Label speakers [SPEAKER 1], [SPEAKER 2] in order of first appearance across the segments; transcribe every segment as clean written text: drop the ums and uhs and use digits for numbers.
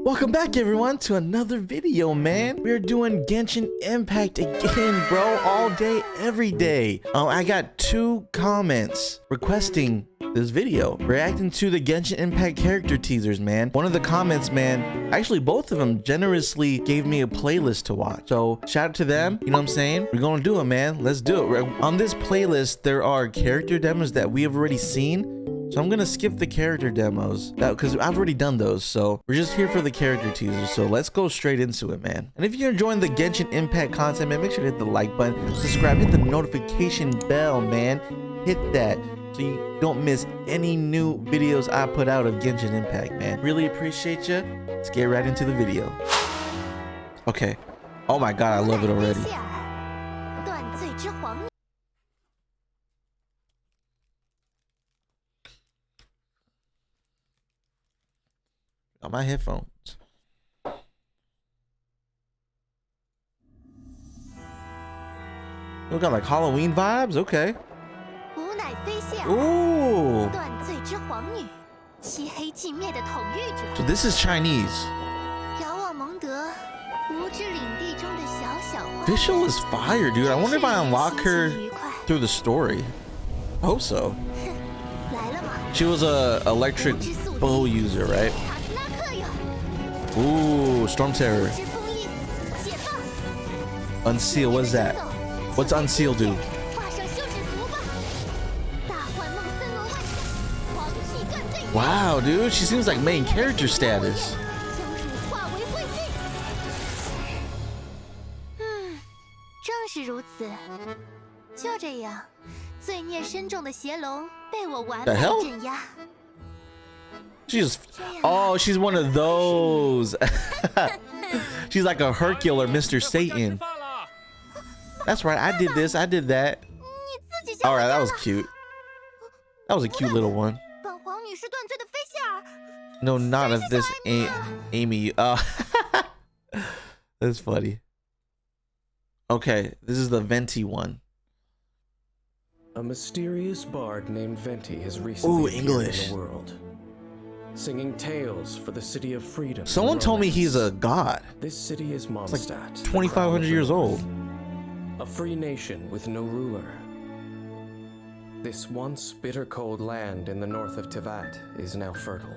[SPEAKER 1] Welcome back everyone to another video, man. We're doing Genshin Impact again, bro, all day, every day. I got 2 comments requesting this video, reacting to the Genshin Impact character teasers, man. One of the comments, man, actually both of them generously gave me a playlist to watch. So shout out to them, you know what I'm saying? We're gonna do it, man. Let's do it. On this playlist, there are character demos that we have already seen. So I'm gonna skip the character demos because I've already done those. So we're just here for the character teasers. So let's go straight into it, man. And if you're enjoying the Genshin Impact content, man, make sure to hit the like button, subscribe, hit the notification bell, man. Hit that so you don't miss any new videos I put out of Genshin Impact, man. Really appreciate you. Let's get right into the video. Okay. Oh my god, I love it already. On my headphones. We got like Halloween vibes, okay. Ooh. So this is Chinese. Visual is fire, dude. I wonder if I unlock her through the story. I hope so. She was a electric bow user, right? Ooh, Storm Terror. Unseal, what is that? What's Unseal do? Wow, dude, she seems like main character status. The hell? She's she's one of those. She's like a Hercule or Mr. Satan. That's right, I did this, I did that. All right, that was cute. That was a cute little one. No, not of this Amy. That's funny. Okay, this is the Venti one.
[SPEAKER 2] A mysterious bard named Venti has recently appeared in the world, singing tales for the city of freedom.
[SPEAKER 1] Someone told me he's a god.
[SPEAKER 2] This city is Mondstadt.
[SPEAKER 1] It's like 2,500 years old.
[SPEAKER 2] A free nation with no ruler. This once bitter cold land in the north of Tivat is now fertile.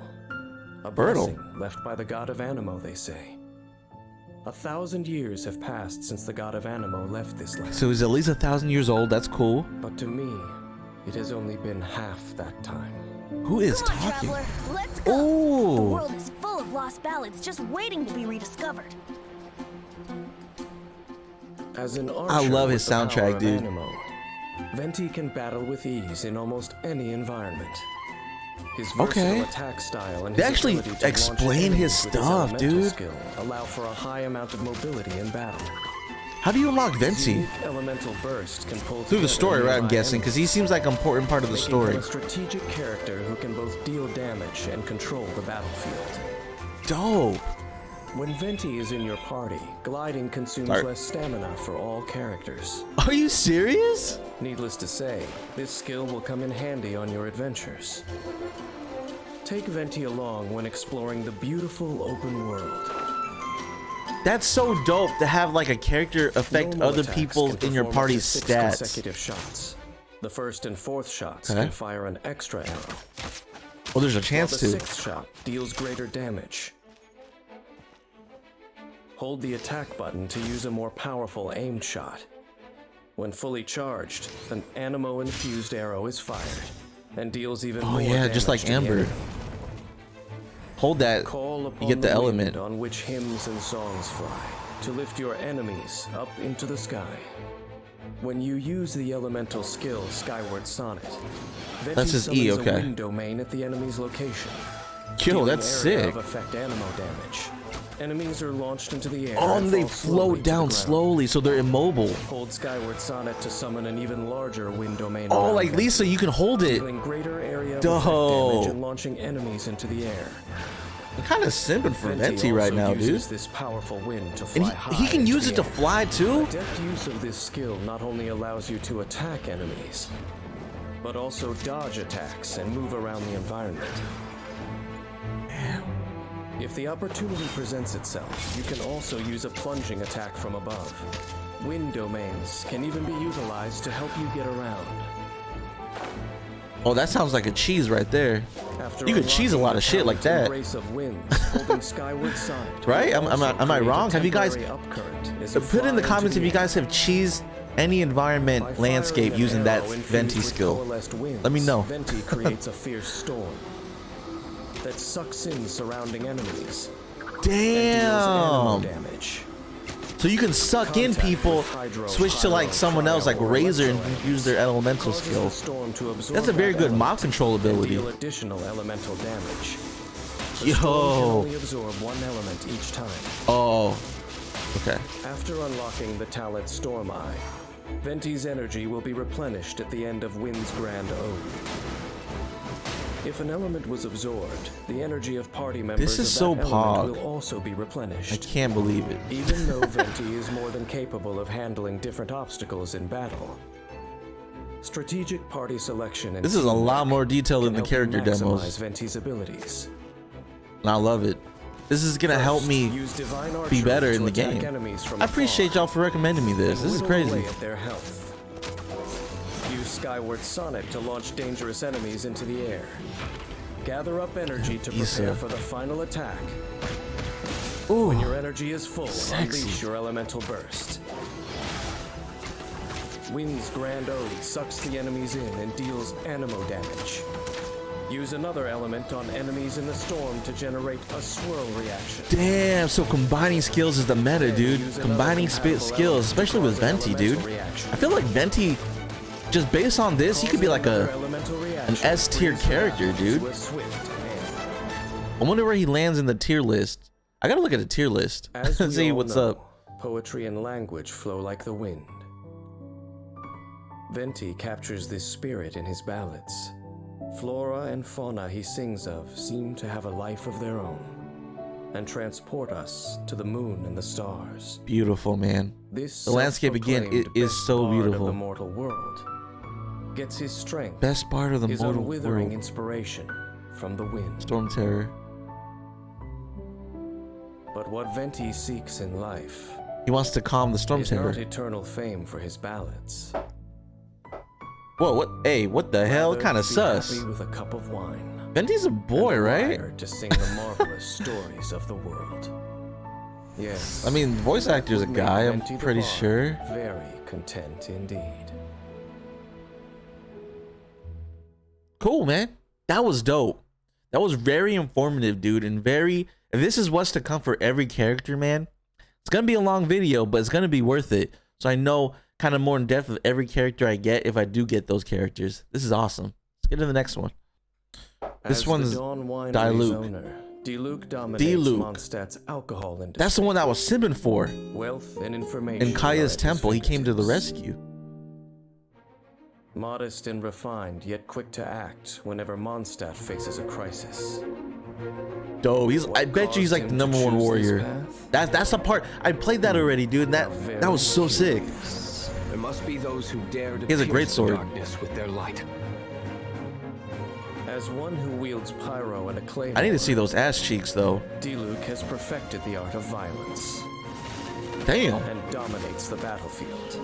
[SPEAKER 2] A blessing left by the god of Anemo, they say. 1,000 years have passed since the god of Anemo left this land.
[SPEAKER 1] So he's at least 1,000 years old. That's cool.
[SPEAKER 2] But to me, it has only been half that time.
[SPEAKER 1] Who is talking?
[SPEAKER 3] Let's go.
[SPEAKER 1] Ooh.
[SPEAKER 3] The world is full of lost ballads just waiting to be rediscovered.
[SPEAKER 2] As an archer,
[SPEAKER 1] I love his soundtrack, dude.
[SPEAKER 2] Anemo, Venti can battle with ease in almost any environment. His versatile attack style and
[SPEAKER 1] they actually explain his stuff, dude.
[SPEAKER 2] Skill allow for a high amount of mobility in battle.
[SPEAKER 1] How do you unlock Venti?
[SPEAKER 2] Elemental burst can pull
[SPEAKER 1] through the story, right? I'm guessing, because he seems like an important part of the story.
[SPEAKER 2] A strategic character who can both deal damage and control the battlefield.
[SPEAKER 1] Dope.
[SPEAKER 2] When Venti is in your party, gliding consumes less stamina for all characters.
[SPEAKER 1] Are you serious?
[SPEAKER 2] Needless to say, this skill will come in handy on your adventures. Take Venti along when exploring the beautiful open world.
[SPEAKER 1] That's so dope to have like a character affect other people in your party's stats.
[SPEAKER 2] Consecutive shots. The first and fourth shots can fire an extra arrow.
[SPEAKER 1] Well, there's a chance to.
[SPEAKER 2] The sixth shot deals greater damage. Hold the attack button to use a more powerful aimed shot. When fully charged, an Anemo-infused arrow is fired and deals even more damage.
[SPEAKER 1] Just like Amber. Hold that, you get the element.
[SPEAKER 2] On which hymns and songs fly, to lift your enemies up into the sky. When you use the elemental skill Skyward Sonnet,
[SPEAKER 1] that's his E, okay.
[SPEAKER 2] A wind domain at the enemy's location.
[SPEAKER 1] Yo, that's sick.
[SPEAKER 2] Affect Anemo damage. Enemies are launched into the air.
[SPEAKER 1] Oh, and they float down slowly, so they're immobile.
[SPEAKER 2] Hold Skyward Sonnet to summon an even larger wind domain.
[SPEAKER 1] Oh, like Lisa, you can hold it.
[SPEAKER 2] Dealing greater area of effect damage and launching enemies into the air.
[SPEAKER 1] I'm kind of simping for Venti right now, dude.
[SPEAKER 2] This powerful wind to
[SPEAKER 1] and
[SPEAKER 2] fly
[SPEAKER 1] he can use it to fly too.
[SPEAKER 2] Deft use of this skill not only allows you to attack enemies, but also dodge attacks and move around the environment. If the opportunity presents itself, you can also use a plunging attack from above. Wind domains can even be utilized to help you get around.
[SPEAKER 1] Oh, that sounds like a cheese right there. You could cheese a lot of shit like that. Right? Am I wrong? Have you guys put in the comments if you guys have cheesed any environment landscape using that Venti skill? Let me know.
[SPEAKER 2] Venti creates a fierce storm that sucks in surrounding enemies.
[SPEAKER 1] Damn.
[SPEAKER 2] Damage.
[SPEAKER 1] So you can suck in people, switch to like someone else like Razor and use their elemental skill. That's a very good mob control ability.
[SPEAKER 2] Additional elemental damage.
[SPEAKER 1] Yo.
[SPEAKER 2] Only absorb one element each time.
[SPEAKER 1] Oh. Okay.
[SPEAKER 2] After unlocking the talent Storm Eye, Venti's energy will be replenished at the end of Wind's Grand Ode. If an element was absorbed, the energy of party members will also be replenished.
[SPEAKER 1] I can't believe it.
[SPEAKER 2] Even though Venti is more than capable of handling different obstacles in battle, strategic party selection and
[SPEAKER 1] this is a lot more detailed than the character demos.
[SPEAKER 2] Venti's abilities.
[SPEAKER 1] And I love it. This is gonna help me be better in the game. I appreciate y'all for recommending me this. This is crazy.
[SPEAKER 2] Use Skyward Sonnet to launch dangerous enemies into the air. Gather up energy to prepare for the final attack.
[SPEAKER 1] Ooh,
[SPEAKER 2] when your energy is full, unleash your elemental burst. Wind's Grand Ode sucks the enemies in and deals anemo damage. Use another element on enemies in the storm to generate a swirl reaction.
[SPEAKER 1] Damn, so combining skills is the meta, dude. Combining skills, especially with Venti, dude. I feel like Venti, just based on this, he could be like an S-tier character, dude. I wonder where he lands in the tier list. I gotta look at the tier list and see what's up.
[SPEAKER 2] Poetry and language flow like the wind. Venti captures this spirit in his ballads. Flora and fauna he sings of seem to have a life of their own and transport us to the moon and the stars.
[SPEAKER 1] Beautiful, man. The landscape again, it is so beautiful.
[SPEAKER 2] The mortal world gets his strength.
[SPEAKER 1] Best part of the mortal
[SPEAKER 2] unwithering
[SPEAKER 1] world.
[SPEAKER 2] Inspiration from the wind.
[SPEAKER 1] Storm Terror.
[SPEAKER 2] But what Venti seeks in life,
[SPEAKER 1] he wants to calm the Storm Terror.
[SPEAKER 2] Not eternal fame for his ballads.
[SPEAKER 1] Whoa, what? Hey, what the hell? Kind of sus.
[SPEAKER 2] With a cup of wine.
[SPEAKER 1] Venti's a boy, right?
[SPEAKER 2] To sing the marvelous stories of the world. Yes.
[SPEAKER 1] I mean, voice actor's a guy, I'm pretty sure.
[SPEAKER 2] Very content indeed.
[SPEAKER 1] Cool, man. That was dope. That was very informative, dude, and very. If this is what's to come for every character, man, it's gonna be a long video, but it's gonna be worth it. So I know kind of more in depth of every character I get if I do get those characters. This is awesome. Let's get to the next one. This one's Diluc.
[SPEAKER 2] Diluc dominates Mondstadt's alcohol industry.
[SPEAKER 1] That's the one that I was sipping for.
[SPEAKER 2] Wealth and information.
[SPEAKER 1] In Kaya's temple, he came to the rescue.
[SPEAKER 2] Modest and refined, yet quick to act whenever Mondstadt faces a crisis.
[SPEAKER 1] Dope. I bet you he's like the #1 warrior. That's the part. I played that already, dude. That was so sick.
[SPEAKER 4] There must be those who dare to
[SPEAKER 1] he has a great sword.
[SPEAKER 4] Darkness with their light.
[SPEAKER 2] As one who wields pyro and a claymore,
[SPEAKER 1] I need to see those ass cheeks though.
[SPEAKER 2] Diluc has perfected the art of violence.
[SPEAKER 1] Damn.
[SPEAKER 2] And dominates the battlefield.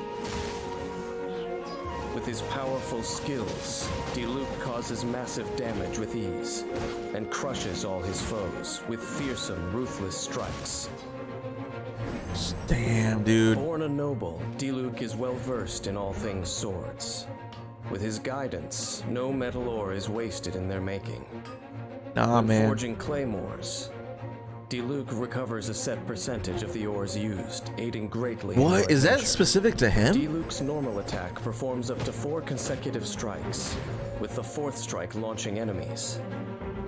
[SPEAKER 2] With his powerful skills, Diluc causes massive damage with ease and crushes all his foes with fearsome, ruthless strikes.
[SPEAKER 1] Damn, dude.
[SPEAKER 2] Born a noble, Diluc is well versed in all things swords. With his guidance, no metal ore is wasted in their making.
[SPEAKER 1] Nah, man.
[SPEAKER 2] Forging claymores, Diluc recovers a set percentage of the ores used, aiding greatly.
[SPEAKER 1] What? Is that specific to him?
[SPEAKER 2] Diluc's normal attack performs up to 4 consecutive strikes, with the 4th strike launching enemies.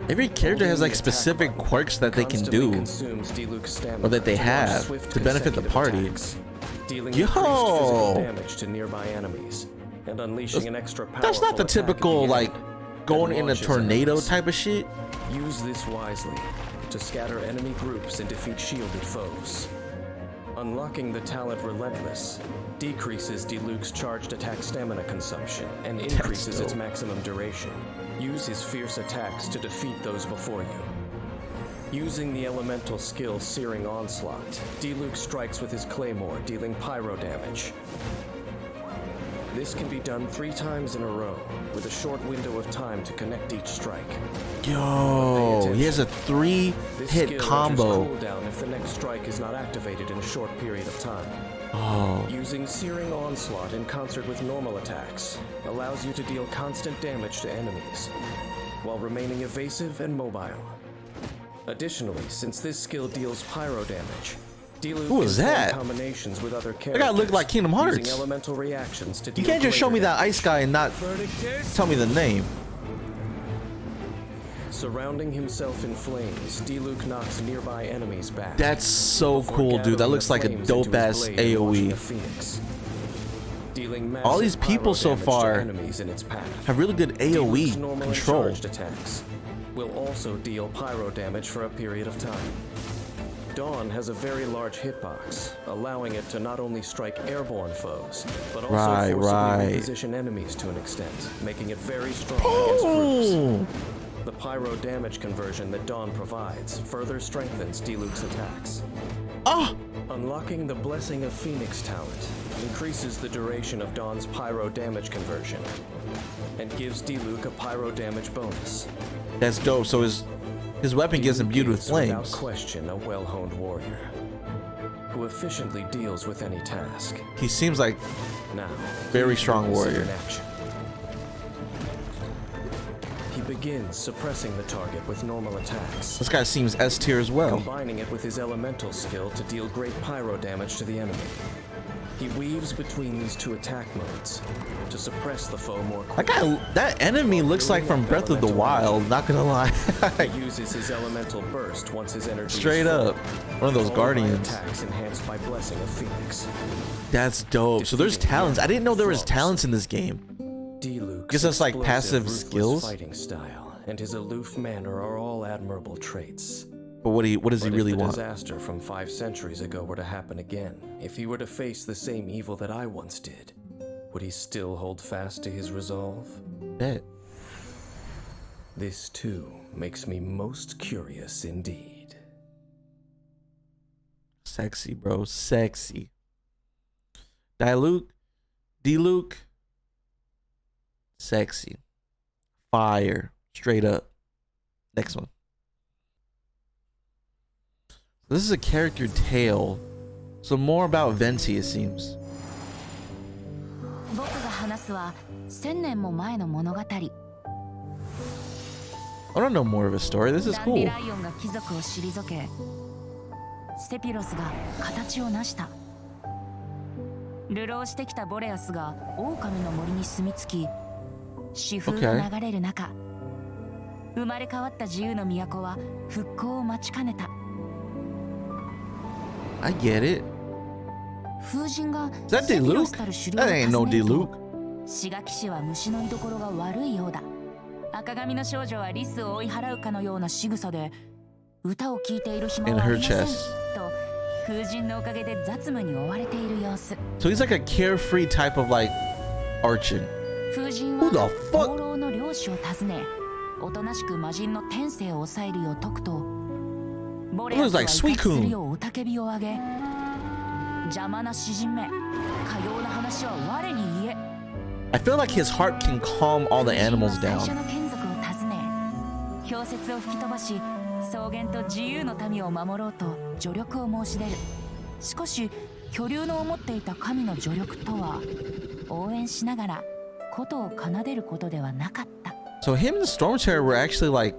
[SPEAKER 1] Every character has like specific quirks that they can do, or that they have to benefit the party. Yo!
[SPEAKER 2] Damage to nearby enemies and unleashing an extra
[SPEAKER 1] that's not the typical like going in a tornado type of shit.
[SPEAKER 2] Use this wisely to scatter enemy groups and defeat shielded foes. Unlocking the talent Relentless decreases Diluc's charged attack stamina consumption and increases its maximum duration. Use his fierce attacks to defeat those before you. Using the elemental skill Searing Onslaught, Diluc strikes with his claymore, dealing pyro damage. This can be done 3 times in a row, with a short window of time to connect each strike.
[SPEAKER 1] Yo, he has a 3-hit combo.
[SPEAKER 2] This skill enters cooldown if the next strike is not activated in a short period of time.
[SPEAKER 1] Oh.
[SPEAKER 2] Using Searing Onslaught in concert with normal attacks allows you to deal constant damage to enemies, while remaining evasive and mobile. Additionally, since this skill deals pyro damage, Diluc
[SPEAKER 1] who is that?
[SPEAKER 2] Combinations with other characters.
[SPEAKER 1] That guy looked like Kingdom Hearts.
[SPEAKER 2] Using elemental reactions to deal
[SPEAKER 1] You can't just show me that
[SPEAKER 2] damage.
[SPEAKER 1] ice guy and not tell me the name.
[SPEAKER 2] Surrounding himself in flames, Diluc knocks nearby enemies back.
[SPEAKER 1] That's so
[SPEAKER 2] before
[SPEAKER 1] cool, dude. That
[SPEAKER 2] gathering
[SPEAKER 1] looks
[SPEAKER 2] the
[SPEAKER 1] like a
[SPEAKER 2] flames into his
[SPEAKER 1] dope-ass
[SPEAKER 2] blade and launching
[SPEAKER 1] AoE.
[SPEAKER 2] a phoenix. Dealing
[SPEAKER 1] All these
[SPEAKER 2] massive
[SPEAKER 1] people
[SPEAKER 2] pyro
[SPEAKER 1] so
[SPEAKER 2] damage to
[SPEAKER 1] far
[SPEAKER 2] enemies in its path.
[SPEAKER 1] have really good
[SPEAKER 2] Diluc's
[SPEAKER 1] AoE
[SPEAKER 2] normally
[SPEAKER 1] control.
[SPEAKER 2] charged attacks will also deal pyro damage for a period of time. Dawn has a very large hitbox, allowing it to not only strike airborne foes, but also forcibly reposition enemies to an extent, making it very strong against groups. The pyro damage conversion that Dawn provides further strengthens Diluc's attacks. Unlocking the Blessing of Phoenix talent increases the duration of Dawn's pyro damage conversion and gives Diluc a pyro damage bonus.
[SPEAKER 1] That's dope. So his weapon gets imbued with
[SPEAKER 2] Is, without
[SPEAKER 1] flames.
[SPEAKER 2] question, a well-honed warrior who efficiently deals with any task.
[SPEAKER 1] He seems like
[SPEAKER 2] Now,
[SPEAKER 1] very
[SPEAKER 2] please
[SPEAKER 1] strong
[SPEAKER 2] witness it
[SPEAKER 1] warrior.
[SPEAKER 2] in action. He begins suppressing the target with normal attacks,
[SPEAKER 1] This guy seems S tier as well.
[SPEAKER 2] combining it with his elemental skill to deal great pyro damage to the enemy. He weaves between these 2 attack modes to suppress the foe more quickly.
[SPEAKER 1] That enemy looks like from Breath of the Wild, not gonna lie.
[SPEAKER 2] He uses his elemental burst once his energy
[SPEAKER 1] Straight
[SPEAKER 2] is full,
[SPEAKER 1] up. One of those
[SPEAKER 2] followed by
[SPEAKER 1] guardians.
[SPEAKER 2] attacks enhanced by Blessing of Phoenix.
[SPEAKER 1] That's dope. So there's talents. I didn't know there was talents in this game.
[SPEAKER 2] Diluc's
[SPEAKER 1] Guess that's like
[SPEAKER 2] explosive,
[SPEAKER 1] passive
[SPEAKER 2] ruthless
[SPEAKER 1] skills?
[SPEAKER 2] fighting style and his aloof manner are all admirable traits.
[SPEAKER 1] But what does he
[SPEAKER 2] But
[SPEAKER 1] really
[SPEAKER 2] if the
[SPEAKER 1] want?
[SPEAKER 2] disaster from 5 centuries ago were to happen again, if he were to face the same evil that I once did, would he still hold fast to his resolve?
[SPEAKER 1] Bet.
[SPEAKER 2] This too makes me most curious indeed.
[SPEAKER 1] Sexy, bro. Sexy. Diluc. Sexy. Fire. Straight up. Next one. This is a character tale. So more about Venti, it seems.
[SPEAKER 3] 僕が話すは1000年も前の物語。
[SPEAKER 1] I don't know more of a story. This is
[SPEAKER 3] ダンディ
[SPEAKER 1] cool.
[SPEAKER 3] ライオンが貴族を退け、セピロスが形を成した。流浪してきたボレアスが狼の森に住み着き、死風が流れる中、生まれ変わった自由の都は復興を待ちかねた。
[SPEAKER 1] I get it.
[SPEAKER 3] 風神が
[SPEAKER 1] Is that
[SPEAKER 3] セピロ
[SPEAKER 1] Diluc?
[SPEAKER 3] スたる狩猟
[SPEAKER 1] That
[SPEAKER 3] を
[SPEAKER 1] ain't no
[SPEAKER 3] 訪ねると
[SPEAKER 1] Diluc.
[SPEAKER 3] 志賀騎士は虫の居所が悪いようだ。赤髪の少女はリスを追い払うかのような仕草で、歌を聴いている暇
[SPEAKER 1] In
[SPEAKER 3] はあ
[SPEAKER 1] her
[SPEAKER 3] りません
[SPEAKER 1] chest.
[SPEAKER 3] と風神のおかげで雑務に追われている様子。
[SPEAKER 1] So he's like a carefree type of like archon.
[SPEAKER 3] 風神
[SPEAKER 1] Who the
[SPEAKER 3] は
[SPEAKER 1] fuck?
[SPEAKER 3] 放浪の漁師を訪ね、おとなしく魔人の天性を抑えるよう説くと、ボレアスは威
[SPEAKER 1] It looks like
[SPEAKER 3] 嚇
[SPEAKER 1] Suicune.
[SPEAKER 3] するよう雄たけびを上げ、邪魔な詩人め、かような話は我に言え。
[SPEAKER 1] I feel like his heart can calm all the animals
[SPEAKER 3] 最初
[SPEAKER 1] down.
[SPEAKER 3] の眷属を訪ね、氷雪を吹き飛ばし、草原と自由の民を守ろうと助力を申し出る。しかし巨竜の思っていた神の助力とは、応援しながら琴を奏でることではなかった。
[SPEAKER 1] So him and the Storm Terror were actually like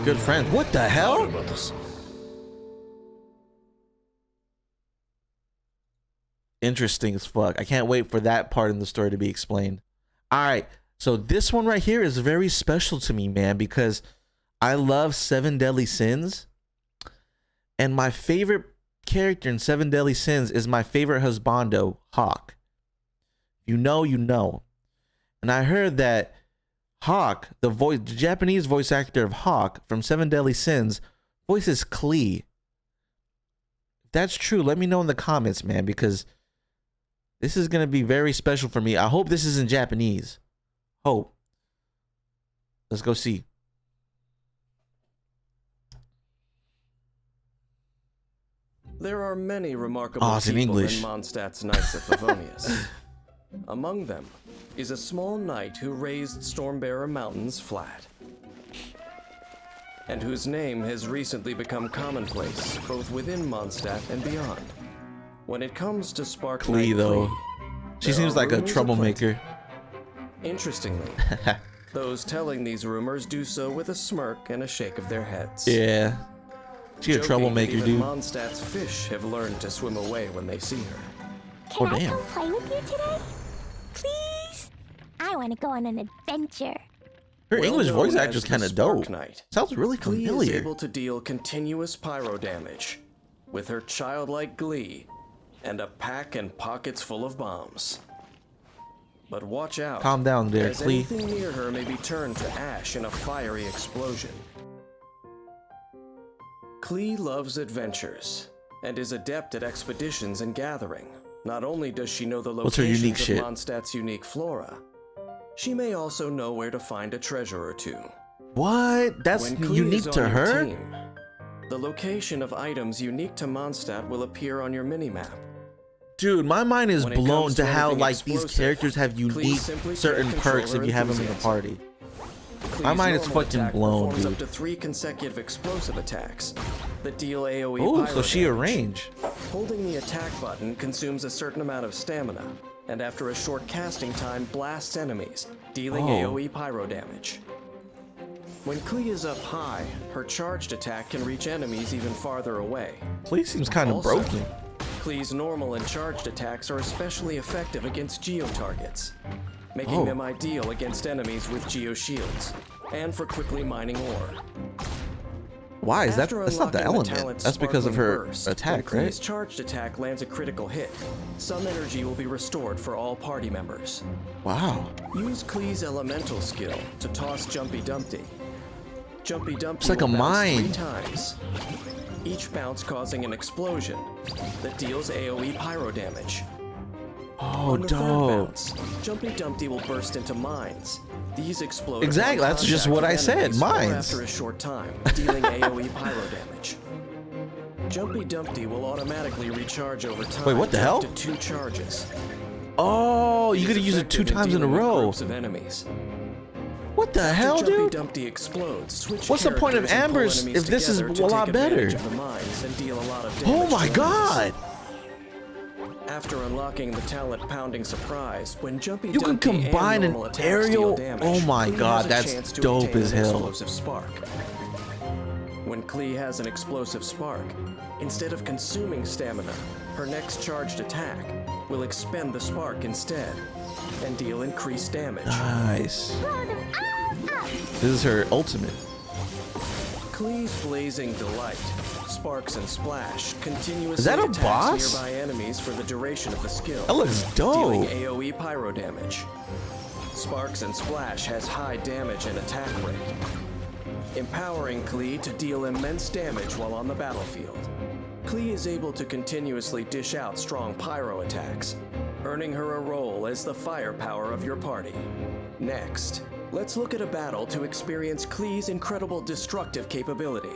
[SPEAKER 1] good friends. What the hell? Interesting as fuck. I can't wait for that part in the story to be explained. All right. So this one right here is very special to me, man, because I love Seven Deadly Sins. And my favorite character in Seven Deadly Sins is my favorite husbando, Hawk. You know, you know. And I heard that Hawk, the Japanese voice actor of Hawk from Seven Deadly Sins, voices Klee. If that's true, let me know in the comments, man, because this is going to be very special for me. I hope this is in Japanese. Hope. Let's go see.
[SPEAKER 2] There are many remarkable
[SPEAKER 1] Oh, it's in
[SPEAKER 2] people
[SPEAKER 1] English.
[SPEAKER 2] in Mondstadt's Knights of Favonius. Among them is a small knight who raised Stormbearer Mountains flat, and whose name has recently become commonplace both within Mondstadt and beyond. When it comes to Spark
[SPEAKER 1] Klee,
[SPEAKER 2] Knight
[SPEAKER 1] though.
[SPEAKER 2] Klee,
[SPEAKER 1] She
[SPEAKER 2] there
[SPEAKER 1] seems
[SPEAKER 2] are
[SPEAKER 1] like a
[SPEAKER 2] rumors
[SPEAKER 1] troublemaker.
[SPEAKER 2] aplenty. Interestingly, those telling these rumors do so with a smirk and a shake of their heads.
[SPEAKER 1] Yeah. She a
[SPEAKER 2] Joking
[SPEAKER 1] troublemaker,
[SPEAKER 2] that even
[SPEAKER 1] dude.
[SPEAKER 2] Mondstadt's fish have learned to swim away when they see her.
[SPEAKER 1] Oh,
[SPEAKER 5] Can I
[SPEAKER 1] damn.
[SPEAKER 5] come play with you today? Please? I want to go on an adventure.
[SPEAKER 1] Her
[SPEAKER 2] Well
[SPEAKER 1] English
[SPEAKER 2] known
[SPEAKER 1] voice
[SPEAKER 2] as
[SPEAKER 1] actor's
[SPEAKER 2] the
[SPEAKER 1] kind of
[SPEAKER 2] Spark
[SPEAKER 1] dope.
[SPEAKER 2] Knight,
[SPEAKER 1] Sounds really
[SPEAKER 2] Klee is
[SPEAKER 1] familiar.
[SPEAKER 2] able to deal continuous pyro damage with her childlike glee and a pack and pockets full of bombs. But watch out.
[SPEAKER 1] Calm down there,
[SPEAKER 2] as
[SPEAKER 1] Klee.
[SPEAKER 2] anything near her may be turned to ash in a fiery explosion. Klee loves adventures and is adept at expeditions and gathering. Not only does she know the
[SPEAKER 1] What's her
[SPEAKER 2] locations
[SPEAKER 1] unique
[SPEAKER 2] of
[SPEAKER 1] shit?
[SPEAKER 2] Mondstadt's unique flora, she may also know where to find a treasure or two.
[SPEAKER 1] What? That's
[SPEAKER 2] When Klee
[SPEAKER 1] unique
[SPEAKER 2] is on
[SPEAKER 1] to
[SPEAKER 2] your
[SPEAKER 1] her?
[SPEAKER 2] team, the location of items unique to Mondstadt will appear on your minimap.
[SPEAKER 1] Dude, my mind is
[SPEAKER 2] When it
[SPEAKER 1] blown
[SPEAKER 2] comes
[SPEAKER 1] to
[SPEAKER 2] to
[SPEAKER 1] how
[SPEAKER 2] anything
[SPEAKER 1] like these
[SPEAKER 2] explosive,
[SPEAKER 1] characters have
[SPEAKER 2] Klee
[SPEAKER 1] unique
[SPEAKER 2] simply
[SPEAKER 1] certain
[SPEAKER 2] can't control
[SPEAKER 1] perks
[SPEAKER 2] her
[SPEAKER 1] if you have them in the
[SPEAKER 2] enthusiasm.
[SPEAKER 1] party. My
[SPEAKER 2] Klee's
[SPEAKER 1] mind is
[SPEAKER 2] normal
[SPEAKER 1] fucking
[SPEAKER 2] attack
[SPEAKER 1] blown,
[SPEAKER 2] performs
[SPEAKER 1] dude.
[SPEAKER 2] up to 3 consecutive explosive attacks that deal AoE
[SPEAKER 1] Oh,
[SPEAKER 2] pyro
[SPEAKER 1] so she a
[SPEAKER 2] damage.
[SPEAKER 1] range.
[SPEAKER 2] Holding the attack button consumes a certain amount of stamina, and after a short casting time blasts enemies, dealing
[SPEAKER 1] Oh.
[SPEAKER 2] AoE pyro damage. When Klee is up high, her charged attack can reach enemies even farther away.
[SPEAKER 1] Klee seems kind of
[SPEAKER 2] Also,
[SPEAKER 1] broken.
[SPEAKER 2] Klee's normal and charged attacks are especially effective against geo targets, making
[SPEAKER 1] Oh.
[SPEAKER 2] them ideal against enemies with geo shields, and for quickly mining ore.
[SPEAKER 1] Why is that?
[SPEAKER 2] After
[SPEAKER 1] That's not the
[SPEAKER 2] unlocking
[SPEAKER 1] element.
[SPEAKER 2] talent's
[SPEAKER 1] That's because of her
[SPEAKER 2] Sparkling Burst,
[SPEAKER 1] attack,
[SPEAKER 2] when
[SPEAKER 1] right?
[SPEAKER 2] Klee's charged attack lands a critical hit, some energy will be restored for all party members.
[SPEAKER 1] Wow.
[SPEAKER 2] Use Klee's elemental skill to toss Jumpy Dumpty. Jumpy Dumpty
[SPEAKER 1] It's like
[SPEAKER 2] will
[SPEAKER 1] a
[SPEAKER 2] bounce
[SPEAKER 1] mine.
[SPEAKER 2] 3 times, each bounce causing an explosion that deals AoE pyro damage.
[SPEAKER 1] Oh,
[SPEAKER 2] On the third
[SPEAKER 1] dope.
[SPEAKER 2] bounce, Jumpy Dumpty will burst into mines. These explode.
[SPEAKER 1] Exactly,
[SPEAKER 2] upon
[SPEAKER 1] that's just
[SPEAKER 2] contact
[SPEAKER 1] what
[SPEAKER 2] with
[SPEAKER 1] I said,
[SPEAKER 2] enemies or
[SPEAKER 1] mines.
[SPEAKER 2] After a short time, dealing AoE pyro damage. Jumpy Dumpty will automatically recharge over time.
[SPEAKER 1] Wait, what the hell?
[SPEAKER 2] To 2 charges.
[SPEAKER 1] Oh, you
[SPEAKER 2] It
[SPEAKER 1] could
[SPEAKER 2] is
[SPEAKER 1] use it 2
[SPEAKER 2] effective
[SPEAKER 1] times in a
[SPEAKER 2] dealing with
[SPEAKER 1] row.
[SPEAKER 2] groups of enemies.
[SPEAKER 1] What the hell,
[SPEAKER 2] After Jumpy
[SPEAKER 1] dude?
[SPEAKER 2] Dumpty explodes, switch
[SPEAKER 1] What's the point of
[SPEAKER 2] characters and pull
[SPEAKER 1] Amber's
[SPEAKER 2] enemies
[SPEAKER 1] if this is
[SPEAKER 2] together to
[SPEAKER 1] a lot
[SPEAKER 2] take advantage
[SPEAKER 1] better?
[SPEAKER 2] of the mines and deal a lot of
[SPEAKER 1] Oh
[SPEAKER 2] damage
[SPEAKER 1] my
[SPEAKER 2] to
[SPEAKER 1] god!
[SPEAKER 2] enemies. After unlocking the talent Pounding Surprise, when Jumpy
[SPEAKER 1] You can
[SPEAKER 2] Dumpty
[SPEAKER 1] combine
[SPEAKER 2] and
[SPEAKER 1] an
[SPEAKER 2] normal attacks
[SPEAKER 1] aerial-
[SPEAKER 2] deal damage,
[SPEAKER 1] oh my
[SPEAKER 2] Klee
[SPEAKER 1] god,
[SPEAKER 2] has a
[SPEAKER 1] that's
[SPEAKER 2] chance to
[SPEAKER 1] dope
[SPEAKER 2] obtain
[SPEAKER 1] as
[SPEAKER 2] an
[SPEAKER 1] hell.
[SPEAKER 2] Explosive spark. When Klee has an explosive spark, instead of consuming stamina, her next charged attack will expend the spark instead and deal increased damage.
[SPEAKER 1] Nice.
[SPEAKER 5] Blow them all up.
[SPEAKER 1] This is her ultimate.
[SPEAKER 2] Klee's Blazing Delight, Sparks and Splash continuously
[SPEAKER 1] Is that a
[SPEAKER 2] attacks
[SPEAKER 1] boss?
[SPEAKER 2] nearby enemies for the duration of the skill.
[SPEAKER 1] That looks
[SPEAKER 2] Dealing
[SPEAKER 1] dope.
[SPEAKER 2] AoE pyro damage. Sparks and Splash has high damage and attack rate, empowering Klee to deal immense damage while on the battlefield. Klee is able to continuously dish out strong pyro attacks, earning her a role as the firepower of your party. Next, let's look at a battle to experience Klee's incredible destructive capability.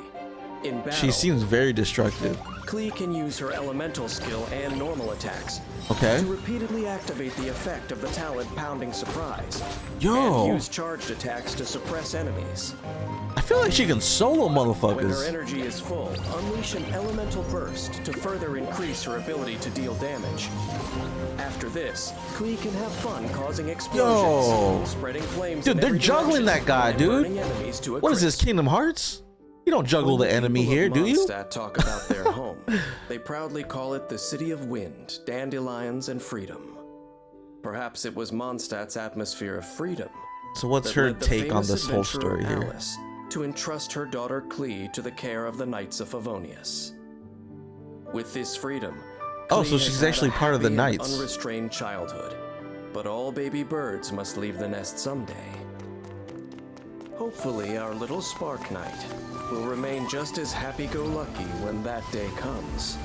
[SPEAKER 2] In battle,
[SPEAKER 1] She seems very destructive.
[SPEAKER 2] Klee can use her elemental skill and normal attacks
[SPEAKER 1] Okay.
[SPEAKER 2] to repeatedly activate the effect of the talent Pounding Surprise,
[SPEAKER 1] Yo.
[SPEAKER 2] and use charged attacks to suppress enemies.
[SPEAKER 1] I feel like she can solo
[SPEAKER 2] When her
[SPEAKER 1] motherfuckers.
[SPEAKER 2] energy is full, unleash an elemental burst to further increase her ability to deal damage. After this, Klee can have fun causing explosions, spreading flames
[SPEAKER 1] Dude,
[SPEAKER 2] in
[SPEAKER 1] they're
[SPEAKER 2] every
[SPEAKER 1] juggling
[SPEAKER 2] direction,
[SPEAKER 1] that guy,
[SPEAKER 2] and
[SPEAKER 1] dude.
[SPEAKER 2] burning enemies to a
[SPEAKER 1] What is this,
[SPEAKER 2] crisp.
[SPEAKER 1] Kingdom Hearts? You don't juggle
[SPEAKER 2] When
[SPEAKER 1] the enemy
[SPEAKER 2] people
[SPEAKER 1] here,
[SPEAKER 2] of
[SPEAKER 1] do you?
[SPEAKER 2] Mondstadt talk about their home, they proudly call it the City of Wind, Dandelions, and Freedom. Perhaps it was Mondstadt's atmosphere of freedom
[SPEAKER 1] So what's
[SPEAKER 2] that
[SPEAKER 1] her
[SPEAKER 2] led the
[SPEAKER 1] take on
[SPEAKER 2] famous
[SPEAKER 1] this whole
[SPEAKER 2] adventurer
[SPEAKER 1] story here?
[SPEAKER 2] Alice to entrust her daughter Klee to the care of the Knights of Favonius. With this freedom,
[SPEAKER 1] Oh,
[SPEAKER 2] Klee
[SPEAKER 1] so
[SPEAKER 2] has
[SPEAKER 1] she's
[SPEAKER 2] had a
[SPEAKER 1] actually part of the
[SPEAKER 2] happy and
[SPEAKER 1] Knights.
[SPEAKER 2] unrestrained childhood, but all baby birds must leave the nest someday. Hopefully, our little Spark Knight will remain just as happy-go-lucky when that day comes,